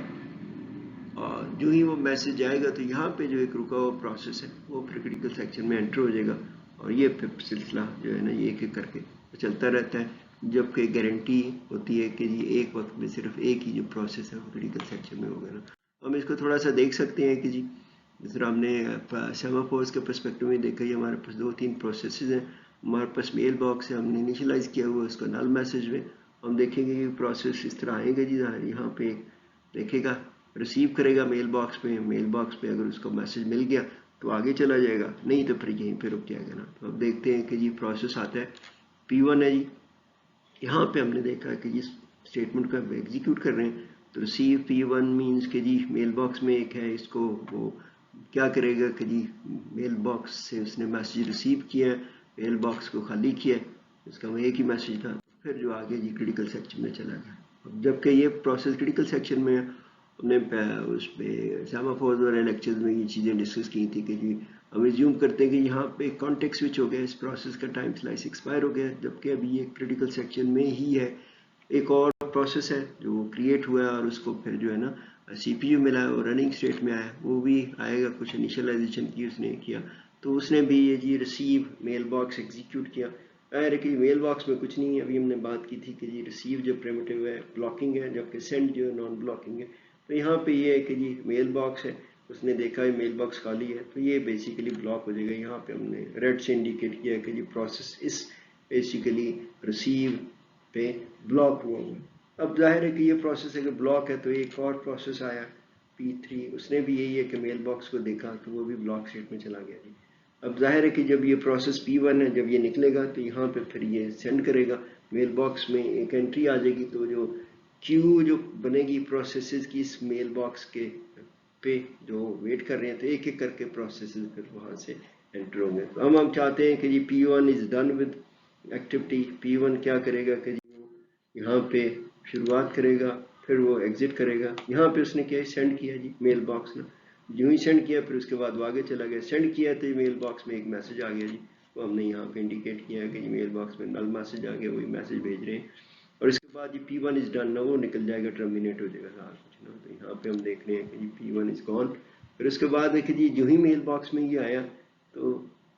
और जो ही वो मैसेज आएगा तो यहाँ पे जो एक रुका हुआ प्रोसेस है वो फिर क्रिटिकल सेक्शन में एंटर हो जाएगा, और ये फिर सिलसिला जो है ना ये एक एक करके चलता रहता है, जबकि गारंटी होती है कि जी एक वक्त में सिर्फ एक ही जो प्रोसेस है वो क्रिटिकल सेक्शन में होगा ना। हम इसको थोड़ा सा देख सकते हैं कि जी जिस तरह हमने सेमाफोर्स के पर्सपेक्टिव में देखा, ही हमारे पास 2-3 प्रोसेसेस हैं। हमारे पास मेल बॉक्स है, हमने इनिशियलाइज किया हुआ उसको नल मैसेज में। हम देखेंगे कि प्रोसेस इस तरह आएंगे जी, यहाँ पे देखेगा, रिसीव करेगा मेल बॉक्स पे, मेल बॉक्स पे अगर उसको मैसेज मिल गया तो आगे चला जाएगा, नहीं तो फिर यहीं पे रुक जाएगा ना। तो अब देखते हैं कि जी प्रोसेस आता है, P1 है जी, यहाँ पे हमने देखा कि जिस स्टेटमेंट को एग्जीक्यूट कर रहे हैं, तो रिसीव P1 मीन्स कि जी मेल बॉक्स में एक है, इसको वो क्या करेगा कि जी मेल बॉक्स से उसने मैसेज रिसीव किया है, मेल बॉक्स को खाली किया, इसका एक ही मैसेज था, फिर जो आगे जी क्रिटिकल सेक्शन में चला गया। अब जबकि ये प्रोसेस क्रिटिकल सेक्शन में, हमने उसमें सेमाफोर्स वाले लेक्चर्स में ये चीज़ें डिस्कस की थी कि जी हम एज्यूम करते हैं कि यहाँ पे कॉन्टेक्स्ट स्विच हो गया, इस प्रोसेस का टाइम स्लाइस एक्सपायर हो गया, जबकि अभी ये क्रिटिकल सेक्शन में ही है। एक और प्रोसेस है जो क्रिएट हुआ है और उसको फिर जो है ना CPU मिला है और रनिंग स्टेट में आया, वो भी आएगा, कुछ इनिशियलाइजेशन की उसने किया, तो उसने भी ये जी रिसीव मेल बॉक्स एग्जीक्यूट किया। कि मेल बॉक्स में कुछ नहीं है, अभी हमने बात की थी कि जी रिसीव जो प्रिमिटिव है ब्लॉकिंग है, जबकि सेंड जो नॉन ब्लॉकिंग है। तो यहाँ पे ये है कि जी मेल बॉक्स है, उसने देखा है मेल बॉक्स खाली है, तो ये बेसिकली ब्लॉक हो जाएगा। यहाँ पे हमने रेड से इंडिकेट किया है कि जी प्रोसेस इस बेसिकली रिसीव पे ब्लॉक हुआ है। अब जाहिर है कि ये प्रोसेस अगर ब्लॉक है तो एक और प्रोसेस आया P3, उसने भी यही है कि मेल बॉक्स को देखा तो वो भी ब्लॉक स्टेट में चला गया जी। अब जाहिर है कि जब ये प्रोसेस P1 है, जब ये निकलेगा तो यहाँ पे फिर ये सेंड करेगा, मेल बॉक्स में एक एंट्री आ जाएगी, तो जो क्यू जो बनेगी प्रोसेसेस की इस मेल बॉक्स के पे जो वेट कर रहे हैं, तो एक एक करके प्रोसेसेस फिर वहाँ से एंटर होंगे। तो हम चाहते हैं कि जी P1 is done with activity. P1 क्या करेगा कि यहाँ पे शुरुआत करेगा, फिर वो एग्जिट करेगा। यहाँ पे उसने क्या सेंड किया जी मेल बॉक्स ने, जो ही सेंड किया फिर उसके बाद वो आगे चला गया, सेंड किया तो मेल बॉक्स में एक मैसेज आ गया जी, तो हमने यहाँ पे इंडिकेट किया है कि मेल बॉक्स में नल मैसेज आ गया, वही मैसेज भेज रहे हैं। और इसके बाद ये P1 इज डन ना, वो निकल जाएगा, टर्मिनेट हो जाएगा सारा कुछ ना। तो यहाँ पे हम देख रहे हैं कि जी P1 इज गॉन। फिर उसके बाद देखिए जी जो ही मेल बॉक्स में ये आया तो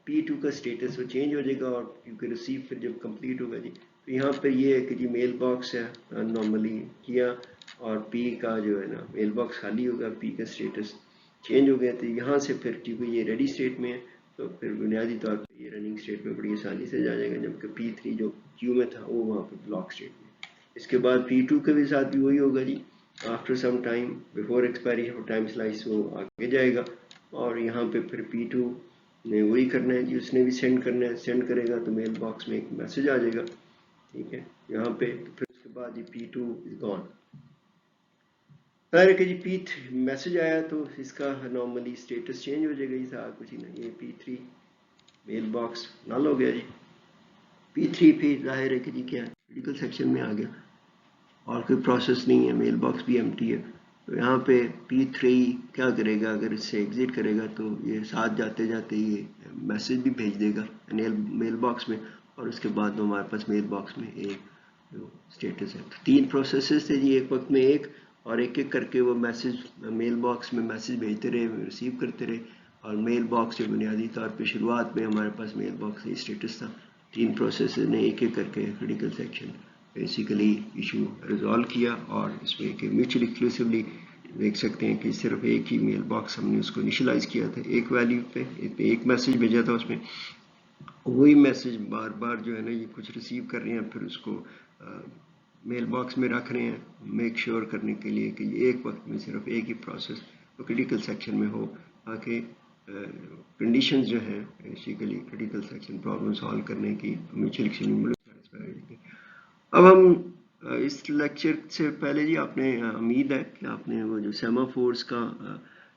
P2 का स्टेटस वो चेंज हो जाएगा, और क्योंकि रिसीव फिर जब कंप्लीट होगा जी, तो यहाँ पर ये है कि जी मेल बॉक्स है नॉर्मली किया, और P का जो है ना मेल बॉक्स खाली होगा, P का स्टेटस चेंज हो गया, तो यहाँ से फिर क्योंकि ये रेडी स्टेट में है तो फिर बुनियादी तौर पर ये रनिंग स्टेट में बड़ी आसानी से जा जाएगा, जबकि P3 जो क्यू में था वो वहाँ पे ब्लॉक स्टेट में। इसके बाद P2 के भी साथ भी वही होगा जी, after some time before expiry of time slice वो आगे जाएगा, और यहाँ पे फिर P2 ने वही करना है जी, उसने भी सेंड करना है, सेंड करेगा तो मेल बॉक्स में एक मैसेज आ जाएगा, ठीक है यहाँ पे। तो फिर उसके बाद ये P2 इज गॉन। कि जी P3 मैसेज आया तो इसका नॉर्मली स्टेटस चेंज हो जाएगा, सारा कुछ ही नहीं, ये P3 मेल बॉक्स नल हो गया जी। P3 पे जाहिर है कि जी क्या क्रिटिकल सेक्शन में आ गया और कोई प्रोसेस नहीं है, मेल बॉक्स भी एम्प्टी है। तो यहाँ पे P3 क्या करेगा, अगर इससे एग्जिट करेगा तो ये साथ जाते जाते ये मैसेज भी भेज देगा मेल बॉक्स में, और उसके बाद तो हमारे पास मेल बॉक्स में एक जो स्टेटस है। तो 3 प्रोसेसेस थे जी एक वक्त में, एक और एक एक करके वो मैसेज मेल बॉक्स में मैसेज भेजते रहे, रिसीव करते रहे, और मेल बॉक्स जो बुनियादी तौर पे शुरुआत में हमारे पास मेल बॉक्स का स्टेटस था। 3 प्रोसेस ने एक एक करके critical section basically issue resolve किया, और इसमें कि म्यूचुअल एक्सक्लूसिवली देख सकते हैं कि सिर्फ एक ही मेल बॉक्स हमने उसको इनिशियलाइज किया था, एक वैल्यू पे एक मैसेज भेजा था, उसमें वही मैसेज बार बार जो है ना ये कुछ रिसीव कर रहे हैं, फिर उसको मेल बॉक्स में रख रहे हैं, मेक श्योर करने के लिए कि एक वक्त में सिर्फ एक ही प्रोसेस तो क्रिटिकल सेक्शन में हो, ताकि कंडीशंस जो हैं basically critical section problem solve करने की म्यूचुअल एक्सक्लूसिव। अब हम इस लेक्चर से पहले जी आपने उम्मीद है कि आपने वो जो सेमाफोर्स का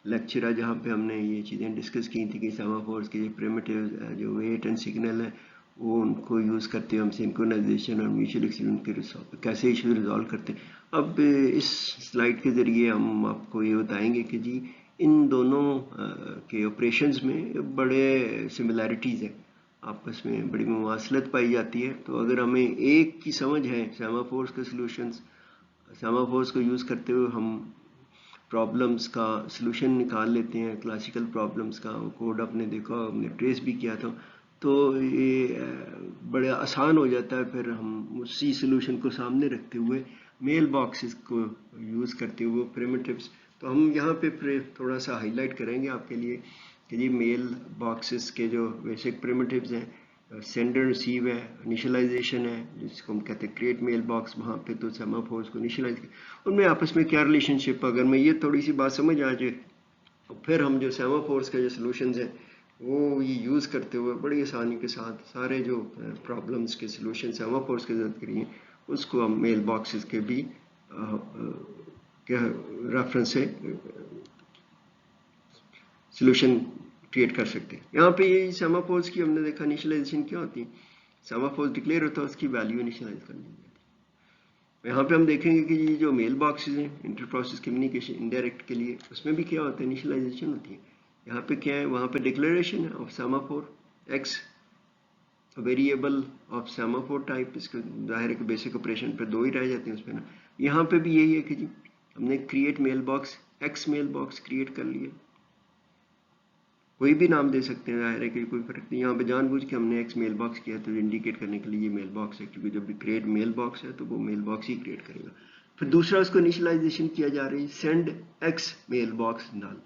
लेक्चर है जहाँ पे हमने ये चीज़ें डिस्कस की थी कि सेमाफोर्स के जो प्रिमिटिव जो वेट एंड सिग्नल है वो उनको यूज़ करते हुए हम सिंक्रोनाइजेशन और म्यूचुअल एक्सक्लूजन के कैसे इशू रिजॉल्व करते हैं। अब इस स्लाइड के ज़रिए हम आपको ये बताएंगे कि जी इन दोनों के ऑपरेशंस में बड़े सिमिलैरिटीज़ हैं, आपस में बड़ी मुमासलत पाई जाती है। तो अगर हमें एक की समझ है सेमाफोर्स के सॉल्यूशंस, सेमाफोर्स को यूज़ करते हुए हम प्रॉब्लम्स का सलूशन निकाल लेते हैं, क्लासिकल प्रॉब्लम्स का कोड आपने देखा, हमने ट्रेस भी किया था, तो ये बड़ा आसान हो जाता है। फिर हम उसी सलूशन को सामने रखते हुए मेल बॉक्सेस को यूज़ करते हुए प्रिमिटिव्स, तो हम यहाँ पे थोड़ा सा हाईलाइट करेंगे आपके लिए कि जी मेल बॉक्सेस के जो बेसिक प्रिमिटिव्स हैं, सेंडर रिसीव है, इनिशियलाइजेशन है जिसको हम कहते हैं क्रिएट मेल बॉक्स, वहाँ पे तो सेमाफोर्स को इनिशियलाइज, उनमें आपस में क्या रिलेशनशिप, अगर मैं ये थोड़ी सी बात समझ आ जाए फिर हम जो सेमाफोर्स के जो सॉल्यूशंस हैं वो ये यूज़ करते हुए बड़ी आसानी के साथ सारे जो प्रॉब्लम्स के सॉल्यूशन सेमाफोर्स के जरूरत करिए उसको हम मेल बॉक्सेस के भी रेफरेंस से सॉल्यूशन क्रिएट कर सकते हैं। यहाँ पे ये सेमाफोर्स की हमने देखा इनिशियलाइजेशन क्या होती है, सेमाफोर्स डिक्लेयर होता है, उसकी वैल्यू इनिशियलाइज कर दी जाती है। यहाँ पे हम देखेंगे कि ये जो मेल बॉक्सेस हैं इंटर प्रोसेस कम्युनिकेशन इनडायरेक्ट के लिए, उसमें भी क्या होता है, इनिशियलाइजेशन होती है। यहाँ पे क्या है, वहाँ पे डिक्लेरेशन है of semaphore x variable of semaphore type, इसका जाहिर है कि बेसिक ऑपरेशन पे दो ही रह जाते हैं उसमें ना। यहाँ पे भी यही है कि जी हमने create mail box X mail box create कर लिया, कोई भी नाम दे सकते हैं, जाहिर है कि कोई फर्क नहीं। यहाँ पे जानबूझ के हमने एक्स मेल बॉक्स किया तो इंडिकेट करने के लिए ये मेल बॉक्स है, क्योंकि जब भी क्रिएट मेल बॉक्स है तो वो मेल बॉक्स ही क्रिएट करेगा। फिर दूसरा उसको इनिशियलाइजेशन किया जा रही है सेंड एक्स मेल बॉक्स नल,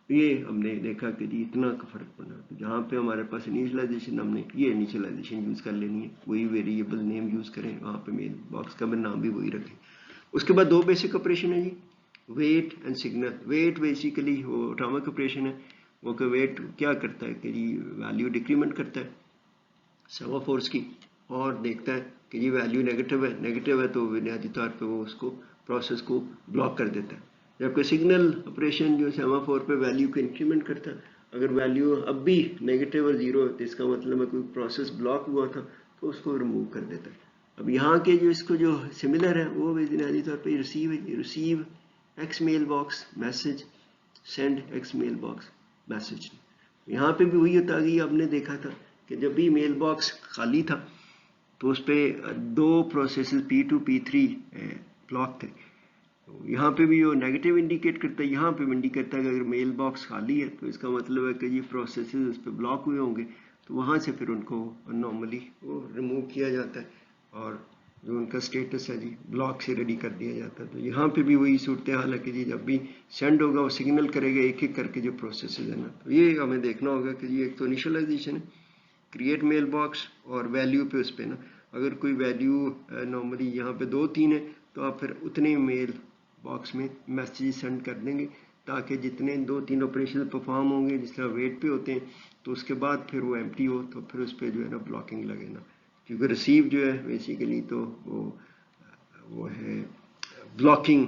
ये हमने देखा कि जी इतना का फर्क पड़ा। तो जहाँ पे हमारे पास इनिशियलाइजेशन, हमने ये इनिशियलाइजेशन यूज़ कर लेनी है, वही वेरिएबल नेम यूज़ करें, वहाँ पे मेल बॉक्स का नाम भी वही रखें। उसके बाद दो बेसिक ऑपरेशन है जी, wait and signal. Wait basically वो एटॉमिक ऑपरेशन है, वो कि वेट क्या करता है कि जी वैल्यू डिक्रीमेंट करता है सेमाफोर्स की और देखता है कि जी वैल्यू नेगेटिव है तो बुनियादी तौर पे वो उसको प्रोसेस को ब्लॉक कर देता है। जबकि सिग्नल ऑपरेशन जो सेमाफोर पे वैल्यू को इंक्रीमेंट करता है, अगर वैल्यू अब भी नेगेटिव और जीरो है तो इसका मतलब है कोई प्रोसेस ब्लॉक हुआ था तो उसको रिमूव कर देता है। अब यहाँ के जो इसको जो सिमिलर है वो बुनियादी तौर पर रिसीव है, receive X mail box message, send X mail box message. यहाँ पे भी वही होता है, आपने देखा था कि जब भी मेल बॉक्स खाली था तो उस पर दो प्रोसेसेस P2 P3 ब्लॉक थे। तो यहाँ पे भी वो नेगेटिव इंडिकेट करता है, यहाँ पे भी इंडिकेट करता है कि अगर मेल बॉक्स खाली है तो इसका मतलब है कि ये प्रोसेसेस उस पर ब्लॉक हुए होंगे, तो वहाँ से फिर उनको नॉर्मली वो रिमूव किया जाता है और जो उनका स्टेटस है जी ब्लॉक से रेडी कर दिया जाता है। तो यहाँ पे भी वही सूरत हाल है कि जी जब भी सेंड होगा वो सिग्नल करेगा एक एक करके जो प्रोसेसेस है ना। तो ये हमें देखना होगा कि जी एक तो इनिशियलाइजेशन है क्रिएट मेल बॉक्स और वैल्यू पे उस पर ना, अगर कोई वैल्यू नॉर्मली यहाँ पे 2-3 है तो आप फिर उतने मेल बॉक्स में मैसेज सेंड कर देंगे ताकि जितने 2-3 ऑपरेशन परफॉर्म होंगे जिस तरह वेट पे होते हैं तो उसके बाद फिर वो एम्प्टी हो तो फिर उस पर जो है ना ब्लॉकिंग लगे ना, क्योंकि रिसीव जो है बेसिकली तो वो है ब्लॉकिंग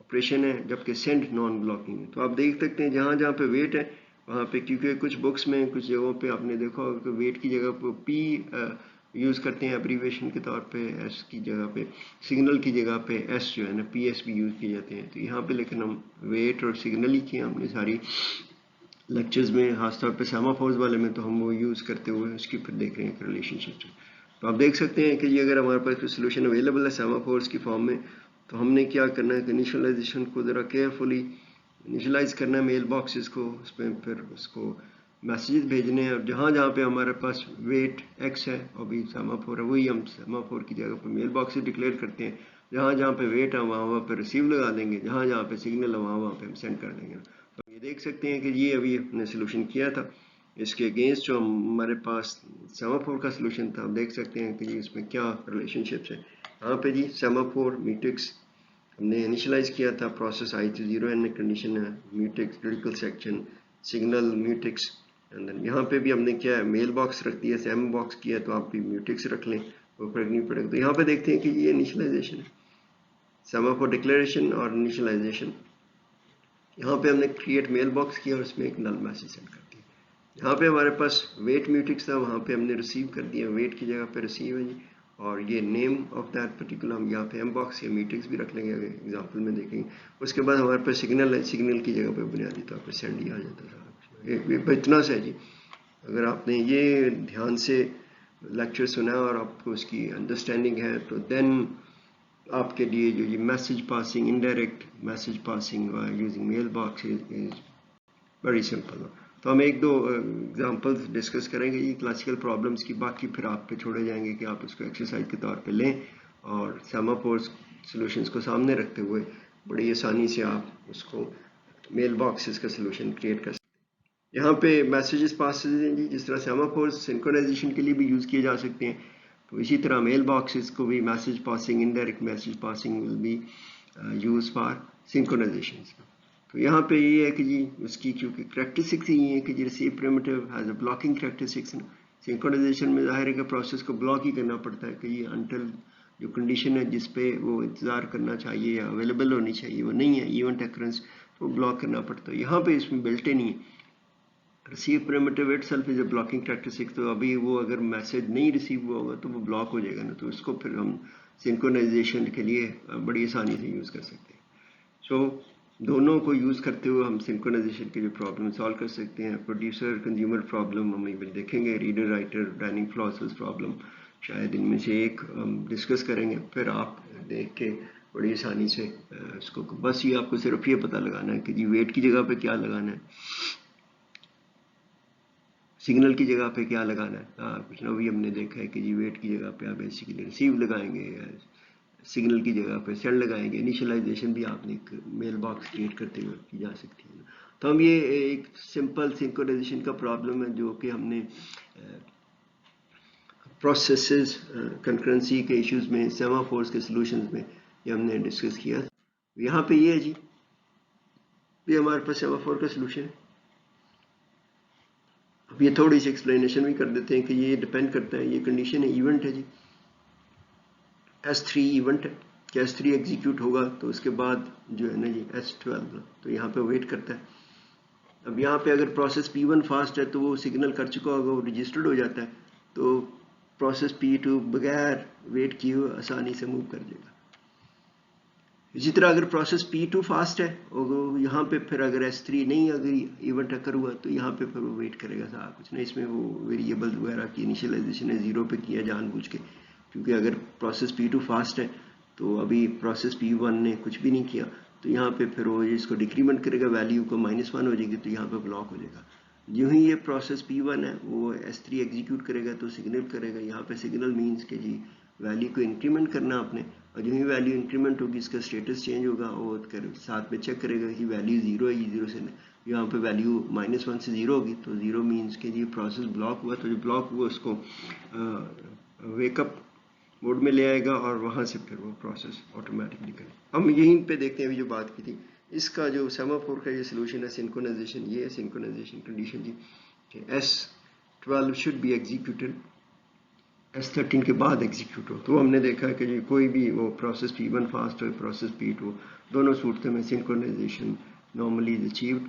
ऑपरेशन है जबकि सेंड नॉन ब्लॉकिंग है। तो आप देख सकते हैं जहाँ जहाँ पे वेट है वहाँ पे, क्योंकि कुछ बुक्स में कुछ जगहों पे आपने देखा होगा कि वेट की जगह पर पी यूज़ करते हैं एब्रीवेशन के तौर पे, एस की जगह पे, सिग्नल की जगह पे एस जो है ना PS भी यूज़ किए जाते हैं। तो यहाँ पे लेकिन हम वेट और सिग्नल ही किए हमने सारी लेक्चर्स में, खासतौर पे सेमाफोर्स वाले में तो हम वो यूज़ करते हुए उसकी फिर देख रहे हैं रिलेशनशिप। तो आप देख सकते हैं कि ये अगर हमारे पास कोई सोल्यूशन अवेलेबल है सेमाफोर्स की फॉर्म में तो हमने क्या करना है कि इनिशियलाइजेशन को ज़रा केयरफुली इनिशियलाइज करना है मेल बॉक्सेस को, उसमें फिर उसको मैसेजेस भेजने हैं और जहाँ जहाँ पे हमारे पास वेट एक्स है और भी सेमाफोर है वही हम सेमाफोर की जगह पर मेल बॉक्सेस डिक्लेयर करते हैं, जहाँ जहाँ पे वेट है वहाँ वहाँ पे रिसीव लगा देंगे, जहाँ जहाँ पे सिग्नल है वहाँ वहाँ पे हम सेंड कर देंगे। तो ये देख सकते हैं कि ये अभी हमने सोल्यूशन किया था, इसके अगेंस्ट जो हमारे पास सेमाफोर का सोल्यूशन था, आप देख सकते हैं कि जी इसमें क्या रिलेशनशिप्स है। यहाँ पे जी सेमाफोर म्यूटेक्स हमने इनिशियलाइज किया था, प्रोसेस आई थी 0 एंड कंडीशन है, mutex critical section, signal mutex, and then यहाँ पे भी हमने क्या है मेल बॉक्स रख दिया, सेम बॉक्स किया तो आप भी म्यूटेक्स रख लें, वो फर्क नहीं पड़ेगा। तो यहाँ पे देखते हैं कि ये इनिशियलाइजेशन है, सेमाफोर डिक्लेरेशन और इनिशियलाइजेशन। यहाँ पे हमने क्रिएट मेल बॉक्स किया और उसमें एक नल मैसेज सेंड कर दिया। यहाँ पे हमारे पास वेट म्यूटिक्स था, वहाँ पे हमने रिसीव कर दिया, वेट की जगह पे रिसीव है जी, और ये नेम ऑफ दैट पर्टिकुलर हम यहाँ पे एमबॉक्स या म्यूटिक्स भी रख लेंगे, अगर एग्जांपल में देखेंगे। उसके बाद हमारे पास सिग्नल है, सिग्नल की जगह पे बुनियादी तौर पे सेंड ही आ जाता था। इतना सा है जी। अगर आपने ये ध्यान से लेक्चर सुना और आपको उसकी अंडरस्टैंडिंग है तो देन आपके लिए जो ये message passing, indirect message passing using mail box is very simple. तो हम एक दो एग्जांपल्स डिस्कस करेंगे ये क्लासिकल प्रॉब्लम्स की, बाकी फिर आप पे छोड़े जाएंगे कि आप उसको एक्सरसाइज के तौर पे लें और सेमाफोर सॉल्यूशंस को सामने रखते हुए बड़ी आसानी से आप उसको मेल बॉक्सेस का सॉल्यूशन क्रिएट कर सकते हैं। यहाँ पे मैसेजेस पास हैं जी, जिस तरह सेमाफोर सिंक्रोनाइजेशन के लिए भी यूज़ किए जा सकते हैं, तो इसी तरह मेल बॉक्सेस को भी message passing, indirect message passing will be use for synchronization. तो यहाँ पे ये है कि जी उसकी क्योंकि करेक्टरिस्टिक्स ये है कि जी receive primitive has a blocking characteristics. Synchronization में जाहिर है कि प्रोसेस को ब्लॉक ही करना पड़ता है कि ये अनटिल जो कंडीशन है जिस पे वो इंतज़ार करना चाहिए या अवेलेबल होनी चाहिए वो नहीं है, इवेंट अकरेंस, तो ब्लॉक करना पड़ता है। यहाँ पे इसमें बिल्ट इन नहीं है। Receive primitive itself is a blocking characteristic, तो अभी वो अगर मैसेज नहीं रिसीव हुआ होगा तो वो ब्लॉक हो जाएगा ना, तो इसको फिर हम सिंक्रोनाइजेशन के लिए बड़ी आसानी से यूज़ कर सकते हैं। सो दोनों को यूज़ करते हुए हम सिंक्रोनाइजेशन के लिए प्रॉब्लम सॉल्व कर सकते हैं। प्रोड्यूसर कंज्यूमर प्रॉब्लम हम एक देखेंगे, रीडर राइटर डाइनिंग फ्लॉसेस प्रॉब्लम शायद इनमें से एक हम डिस्कस करेंगे, फिर आप देख के बड़ी आसानी से इसको बस ये आपको सिर्फ ये पता लगाना है कि जी वेट की जगह पे क्या लगाना है, सिग्नल की जगह पे क्या लगाना है। कुछ ना भी हमने देखा है कि जी वेट की जगह पे आप बेसिकली रिसीव लगाएंगे, सिग्नल की जगह पे सेंड लगाएंगे। इनिशियलाइजेशन भी आपने एक मेल बॉक्स क्रिएट करते हुए की जा सकती है। तो हम ये एक सिंपल सिंक्रोनाइजेशन का प्रॉब्लम है जो कि हमने प्रोसेसेस कंकरेंसी के इश्यूज में, सेमाफोर्स के सॉल्यूशंस में ये हमने डिस्कस किया। यहाँ पे ये है जी, ये हमारे पास सेमाफोर का सॉल्यूशन है। अब ये थोड़ी सी एक्सप्लेनेशन भी कर देते हैं कि ये डिपेंड करता है, ये कंडीशन है, इवेंट है जी, S3 इवेंट है कि S3 एग्जीक्यूट होगा तो उसके बाद जो है ना जी S12, तो यहाँ पे वेट करता है। अब यहाँ पे अगर प्रोसेस P1 फास्ट है तो वो सिग्नल कर चुका होगा, वो रजिस्टर्ड हो जाता है, तो प्रोसेस P2 बगैर वेट किए हुए आसानी से मूव कर देगा। इसी तरह अगर प्रोसेस P2 फास्ट है और यहाँ पे फिर अगर S3 नहीं अगर इवेंट अकर हुआ तो यहाँ पे फिर वो वेट करेगा सारा कुछ नहीं। इसमें वो वेरिएबल वगैरह की इनिशियलाइजेशन है जीरो पे किया जानबूझ के, क्योंकि अगर प्रोसेस P2 फास्ट है तो अभी प्रोसेस P1 ने कुछ भी नहीं किया, तो यहाँ पे फिर वो इसको डिक्रीमेंट करेगा, वैल्यू को -1 हो जाएगी, तो यहाँ पे ब्लॉक हो जाएगा। यूं ही ये प्रोसेस P1 है वो S3 एग्जीक्यूट करेगा तो सिग्नल करेगा, यहाँ पे सिग्नल मीन्स के जी वैल्यू को इंक्रीमेंट करना आपने, और जो ही वैल्यू इंक्रीमेंट होगी इसका स्टेटस चेंज होगा और साथ में चेक करेगा कि वैल्यू जीरो है, जीरो से यहाँ पे वैल्यू -1 से जीरो होगी, तो जीरो मीन्स के जी प्रोसेस ब्लॉक हुआ, तो जो ब्लॉक हुआ उसको वेकअप मोड में ले आएगा और वहाँ से फिर वो प्रोसेस ऑटोमेटिकली करेगा। हम यहीं पे देखते हैं अभी जो बात की थी, इसका जो सेमाफोर का ये सोल्यूशन है सिंक्रोनाइजेशन, ये है सिंक्रोनाइजेशन कंडीशन जी, S12 should be executed, S13 के बाद एग्जीक्यूट हो। तो हमने देखा है कि जी कोई भी वो प्रोसेस P1 फास्ट हो, प्रोसेस P2, दोनों सूरतों में सिंक्रोनाइजेशन नॉर्मली इज अचीव्ड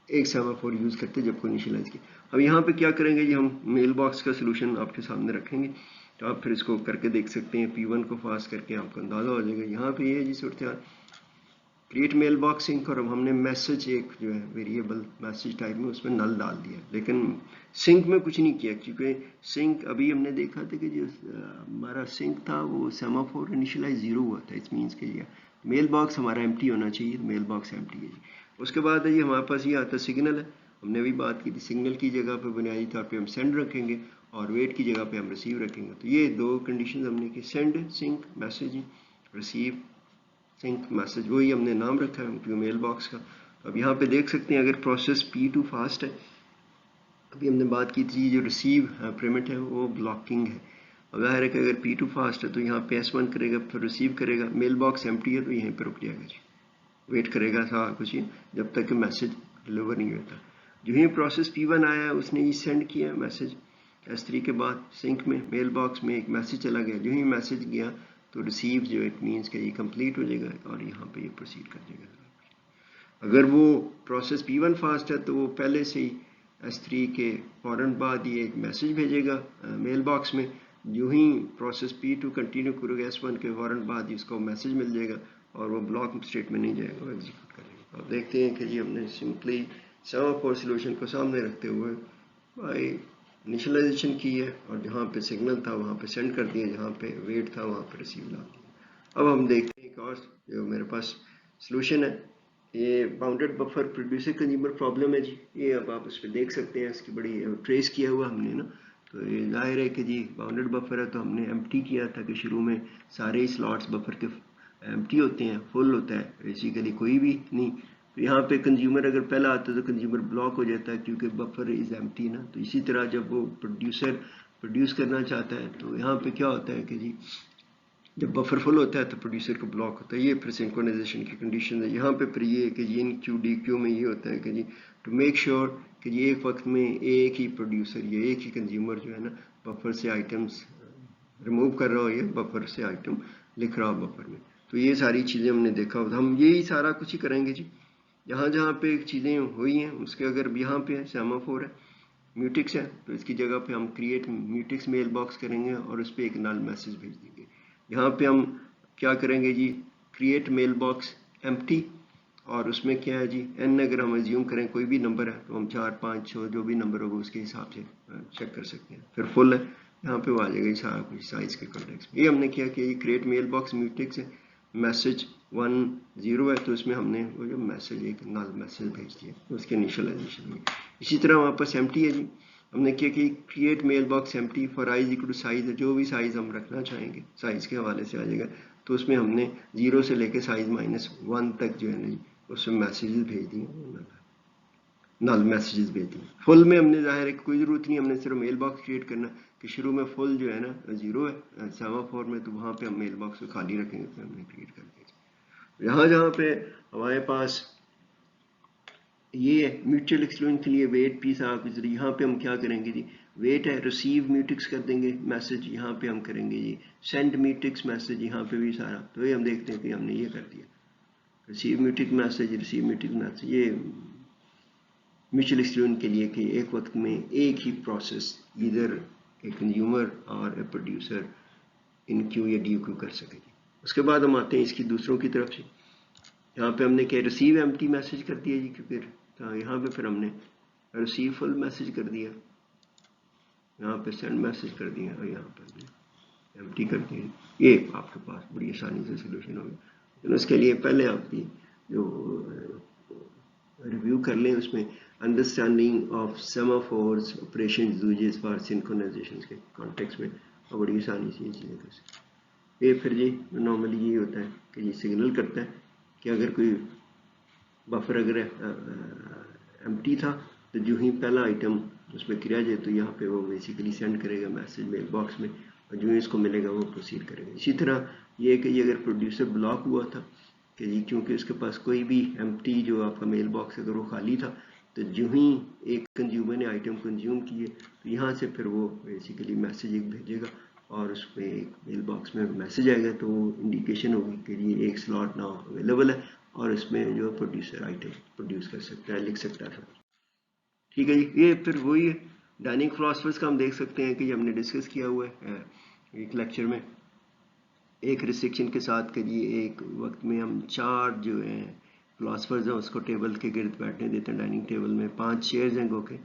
एक सेमाफोर यूज करते जब को इनिशियलाइज की। अब यहाँ पे क्या करेंगे जी, हम मेल बॉक्स का सोल्यूशन आपके सामने रखेंगे, तो आप फिर इसको करके देख सकते हैं। P1 को फास्ट करके आपको अंदाजा हो जाएगा। यहाँ पे ये है जी सूरत क्रिएट मेल बॉक्स सिंक, और अब हमने मैसेज एक जो है वेरिएबल मैसेज टाइप में उसमें नल डाल दिया, लेकिन सिंक में कुछ नहीं किया, क्योंकि सिंक अभी हमने देखा था कि जो हमारा सिंक था वो सेमाफोर इनिशियलाइज जीरो हुआ था। इस मीन्स के लिए मेल बॉक्स हमारा एम्प्टी होना चाहिए, मेल बॉक्स एम्प्टी है जी। उसके बाद ये हमारे पास ये आता सिग्नल है, हमने भी बात की थी, सिग्नल की जगह पर बुनियादी तौर पर हम सेंड रखेंगे और वेट की जगह पर हम रिसीव रखेंगे। तो ये दो कंडीशन हमने की, send sync message, receive sync message, वही हमने नाम रखा है मेल बॉक्स का। अब यहाँ पे देख सकते हैं अगर प्रोसेस P2 फास्ट है, अभी हमने बात की थी जो रिसीव प्रिमिट है वो ब्लॉकिंग है। अब जाहिर है कि अगर P2 फास्ट है तो यहाँ पे S1 करेगा, फिर रिसीव करेगा, मेल बॉक्स एम्प्टी है तो यहीं पर रुक जाएगा जी, वेट करेगा सारा कुछ जब तक कि मैसेज डिलीवर नहीं होता। जो ही प्रोसेस P1 आया उसने ये सेंड किया मैसेज S3 के बाद, सिंक में मेल बॉक्स में एक मैसेज चला गया, जो ही मैसेज गया तो रिसीव जो इट मीन्स कि ये कंप्लीट हो जाएगा और यहाँ पे ये प्रोसीड कर जाएगा। अगर वो प्रोसेस P1 फास्ट है तो वो पहले से ही S3 کے فوراً بعد یہ ایک میسج بھیجے گا میل باکس میں. جو ہی پروسیس P2 کنٹینیو کرے گا S1 کے فوراً بعد اس کو میسج مل جائے گا اور وہ بلاک اسٹیٹ میں نہیں جائے گا, وہ ایگزیکیوٹ کرے گا. آپ دیکھتے ہیں کہ جی ہم نے سمپلی سیمافور سولوشن کو سامنے رکھتے ہوئے بائی انیشلائزیشن کی ہے, اور جہاں پہ سگنل تھا وہاں پہ سینڈ کر دیا, جہاں پہ ویٹ تھا وہاں پہ ریسیو لا دیا. اب ہم دیکھتے ہیں ایک اور جو میرے پاس سولوشن ہے, یہ bounded buffer producer consumer problem ہے جی. یہ اب آپ اس پہ دیکھ سکتے ہیں, اس کی بڑی ٹریس کیا ہوا ہم نے نا. تو یہ ظاہر ہے کہ جی باؤنڈیڈ بفر ہے تو ہم نے ایمپٹی کیا تھا کہ شروع میں سارے سلاٹس بفر کے ایمپٹی ہوتے ہیں, فل ہوتا ہے بیسیکلی کوئی بھی نہیں. تو یہاں پہ کنزیومر اگر پہلا آتا ہے تو کنزیومر بلاک ہو جاتا ہے کیونکہ بفر از ایمپٹی نا. تو اسی طرح جب وہ پروڈیوس کرنا چاہتا ہے تو یہاں پہ کیا ہوتا ہے کہ جی جب بفر فل ہوتا ہے تو پروڈیوسر کو بلاک ہوتا ہے. یہ پھر سنکرونائزیشن کی کنڈیشن ہے. یہاں پہ پھر یہ ہے کہ جی ان کیو ڈی کیو میں یہ ہوتا ہے کہ جی ٹو میک شیور کہ یہ ایک وقت میں ایک ہی پروڈیوسر یا ایک ہی کنزیومر جو ہے نا بفر سے آئٹمس ریموو کر رہا ہو یا بفر سے آئٹم لکھ رہا ہو بفر میں. تو یہ ساری چیزیں ہم نے دیکھا ہوتا, ہم یہی سارا کچھ ہی کریں گے جی. جہاں جہاں پہ چیزیں ہوئی ہیں اس کے اگر یہاں پہ سیمافور ہے میوٹکس ہے تو اس کی جگہ پہ ہم کریٹ میوٹکس میل باکس کریں گے اور اس پہ ایک نل میسج بھیج دیں گے. یہاں پہ ہم کیا کریں گے جی کریٹ میل باکس ایمپٹی, اور اس میں کیا ہے جی n اگر ہم ایزیوم کریں کوئی بھی نمبر ہے تو ہم 4 5 6 جو بھی نمبر ہوگا اس کے حساب سے چیک کر سکتے ہیں. پھر فل ہے یہاں پہ وہ آ جائے گا سارا کچھ سائز کے کانٹیکس میں. یہ ہم نے کیا کہ یہ کریٹ میل باکس میوٹکس ہے, میسج 1 0 ہے تو اس میں ہم نے وہ جو میسج ایک نل میسج بھیج دیا اس کے انیشلائزیشن میں. اسی طرح وہاں پر ایمپٹی ہے جی, ہم نے کیا کہ create mail box empty for i equal to size ہے, جو بھی سائز ہم رکھنا چاہیں گے سائز کے حوالے سے آ جائے گا. تو اس میں ہم نے 0 سے لے کے سائز -1 تک جو ہے نا اس میں میسیجز بھیج دیے, نل میسیجز بھیج دیے. فل میں ہم نے ظاہر ہے کوئی ضرورت نہیں, ہم نے صرف میل باکس کریٹ کرنا کہ شروع میں فل جو ہے نا 0 ہے سیمافور میں, تو وہاں پہ ہم میل باکس کو خالی رکھیں گے, ہم نے کریٹ کر دیا. یہاں جہاں پہ ہمارے پاس یہ میوچل ایکسکلوژن کے لیے ویٹ پیس آپ یہاں پہ ہم کیا کریں گے جی ویٹ ہے ریسیو میوٹکس کر دیں گے میسج, یہاں پہ ہم کریں گے جی سینڈ میوٹکس میسج, یہاں پہ بھی سارا. تو یہ ہم دیکھتے ہیں کہ ہم نے یہ کر دیا ریسیو میوٹک میسج, یہ میوچل ایکسکلوژن کے لیے کہ ایک وقت میں ایک ہی پروسیس ادھر اے کنزیومر اور اے پروڈیوسر ان کیو یا ڈی کیو کر سکے. اس کے بعد ہم آتے ہیں اس کی دوسروں کی طرف سے. یہاں پہ ہم نے کیا ریسیو ایمپٹی میسج کر دیا جی, پھر یہاں پہ پھر ہم نے ریسیو فل میسج کر دیا, یہاں پہ سینڈ میسج کر دیا, اور یہاں پہ ایمپٹی کر دیا. یہ آپ کے پاس بڑی آسانی سے سولوشن ہوگا. لیکن اس کے لیے پہلے آپ کی جو ریویو کر لیں اس میں understanding of semaphores operation uses for synchronisation کے کانٹیکس میں, اور بڑی آسانی سے یہ چیزیں کر سکتے. یہ پھر جی نارملی یہ ہوتا ہے کہ یہ سگنل کرتا ہے کہ اگر کوئی بفر اگر ایمپٹی تھا تو جو ہی پہلا آئٹم اس میں کریا جائے تو یہاں پہ وہ بیسیکلی سینڈ کرے گا میسج میل باکس میں, اور جو ہی اس کو ملے گا وہ پروسیڈ کرے گا. اسی طرح یہ کہ یہ اگر پروڈیوسر بلاک ہوا تھا کہ جی کیونکہ اس کے پاس کوئی بھی ایمپٹی جو آپ کا میل باکس اگر وہ خالی تھا تو جو ہی ایک کنزیومر نے آئٹم کنزیوم کیے تو یہاں سے پھر وہ بیسیکلی میسج ایک بھیجے گا اور اس میں ایک میل باکس میں میسج آئے گا, تو وہ انڈیکیشن ہوگی کہ یہ ایک سلاٹ نہ اویلیبل ہے اور اس میں جو پروڈیوسر آئٹم پروڈیوس کر سکتا ہے, لکھ سکتا ہے. ٹھیک ہے جی, یہ پھر وہی ہے ڈائننگ فلاسفرز کا ہم دیکھ سکتے ہیں کہ ہم نے ڈسکس کیا ہوا ہے ایک لیکچر میں ایک ریسٹرکشن کے ساتھ کہ جی ایک وقت میں ہم 4 جو ہیں فلاسفرز ہیں اس کو ٹیبل کے گرد بیٹھنے دیتے ہیں. ڈائننگ ٹیبل میں 5 چیئرز ہیں گو کے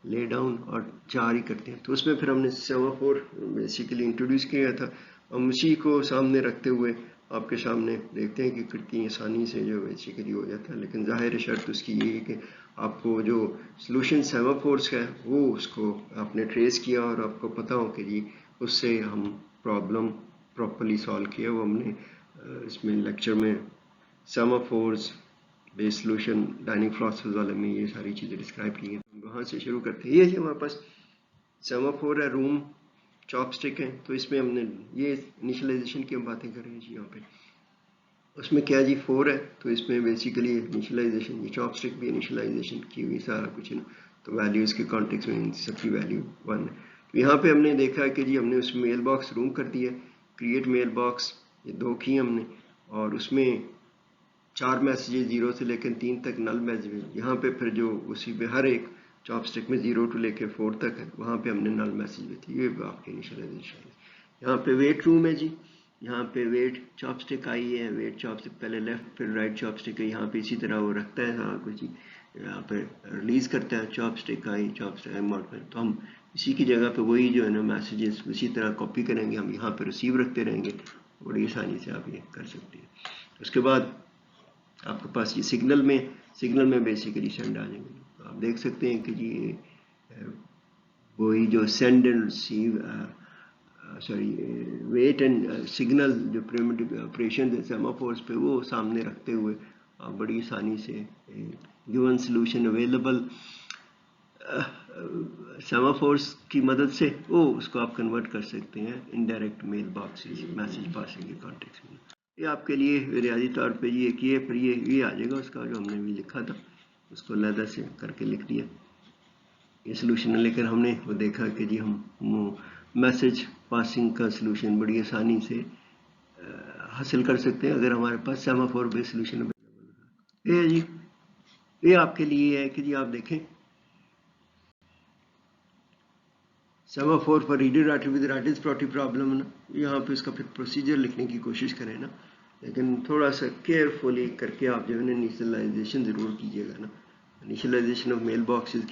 لے ڈاؤن اور 4 ہی کرتے ہیں. تو اس میں پھر ہم نے سیمافور بیسیکلی انٹروڈیوس کیا تھا, ہم اسی کو سامنے رکھتے ہوئے آپ کے سامنے دیکھتے ہیں کہ کتنی آسانی سے جو بیسیکلی ہو جاتا ہے. لیکن ظاہر شرط اس کی یہ ہے کہ آپ کو جو سلوشن سیمافورس کا ہے وہ اس کو آپ نے ٹریس کیا اور آپ کو پتہ ہو کہ جی اس سے ہم پرابلم پراپرلی سالو کیا. وہ ہم نے اس میں لیکچر میں سیمافورس بیس سلوشن ڈائننگ فلاسفرز والے میں یہ ساری چیزیں ڈسکرائب کی ہیں. وہاں سے شروع کرتے ہیں. یہ ہے ہمارے پاس سیمافور ہے, روم چاپ سٹک ہے, تو اس میں ہم نے یہ انیشلائزیشن کی ہم باتیں کر رہے ہیں جی. یہاں پہ اس میں کیا جی 4 ہے, تو اس میں بیسیکلی انیشلائزیشن یہ چاپ سٹک بھی انیشلائزیشن کی ہوئی سارا کچھ ہے, تو ویلیوز کے کانٹیکس میں ان سب کی ویلیو 1 ہے. تو یہاں پہ ہم نے دیکھا کہ جی ہم نے اس میل باکس روم کر دیا کریٹ میل باکس, یہ 2 کی ہم نے, اور اس میں 4 میسیجز 0 سے لے کر 3 تک نل میسیجز. یہاں پہ پھر جو اسی پہ ہر ایک چاپ اسٹک میں 0 to لے کے 4 تک ہے, وہاں پہ ہم نے نل میسج بھی تھی. یہ آپ کے انیشلائزیشن ہے. یہاں پہ ویٹ روم ہے جی, یہاں پہ ویٹ چاپ اسٹک آئی ہے, ویٹ چاپ اسٹک پہلے لیفٹ پھر رائٹ چاپ اسٹک ہے, یہاں پہ اسی طرح وہ رکھتا ہے سارا کچھ, یہاں پہ ریلیز کرتا ہے چاپ اسٹک آئی, چاپ اسٹک موڈ پہ. تو ہم اسی کی جگہ پہ وہی جو ہے نا میسیجز اسی طرح کاپی کریں گے, ہم یہاں پہ ریسیو رکھتے رہیں گے, بڑی آسانی سے آپ یہ کر سکتے ہیں. اس کے بعد آپ کے پاس یہ سگنل میں بیسیکلی سینڈ آ جائیں گے. تو آپ دیکھ سکتے ہیں کہ جی وہی جو send and receive wait and signal جو پریمیٹیو آپریشن ہے سیمافورس پہ, وہ سامنے رکھتے ہوئے آپ بڑی آسانی سے گیون سلوشن اویلیبل سیمافورس کی مدد سے اس کو آپ کنورٹ کر سکتے ہیں indirect mail boxes message passing کے کانٹیکس میں. یہ آپ کے لیے ریاضی طور پہ یہ کیے, پھر یہ آ جائے گا اس کا جو ہم نے بھی لکھا تھا, اس کو علیحدہ سے کر کے لکھ دیا یہ سلوشن. لیکن ہم نے وہ دیکھا کہ جی ہم میسج پاسنگ کا سلوشن بڑی آسانی سے حاصل کر سکتے ہیں اگر ہمارے پاس سیمافور بیس سلوشن اویلیبل ہے. یہ جی یہ آپ کے لیے ہے کہ جی آپ دیکھیں سیمافور پر ریڈر ایٹریبیوٹ پراپرٹی پرابلم نا, یہاں پہ اس کا پھر پروسیجر لکھنے کی کوشش کریں نا, لیکن تھوڑا سا کیئرفلی کر کے آپ جو ہے نا انیشلائزیشن ضرور کیجیے گا نا. Initialization of mail boxes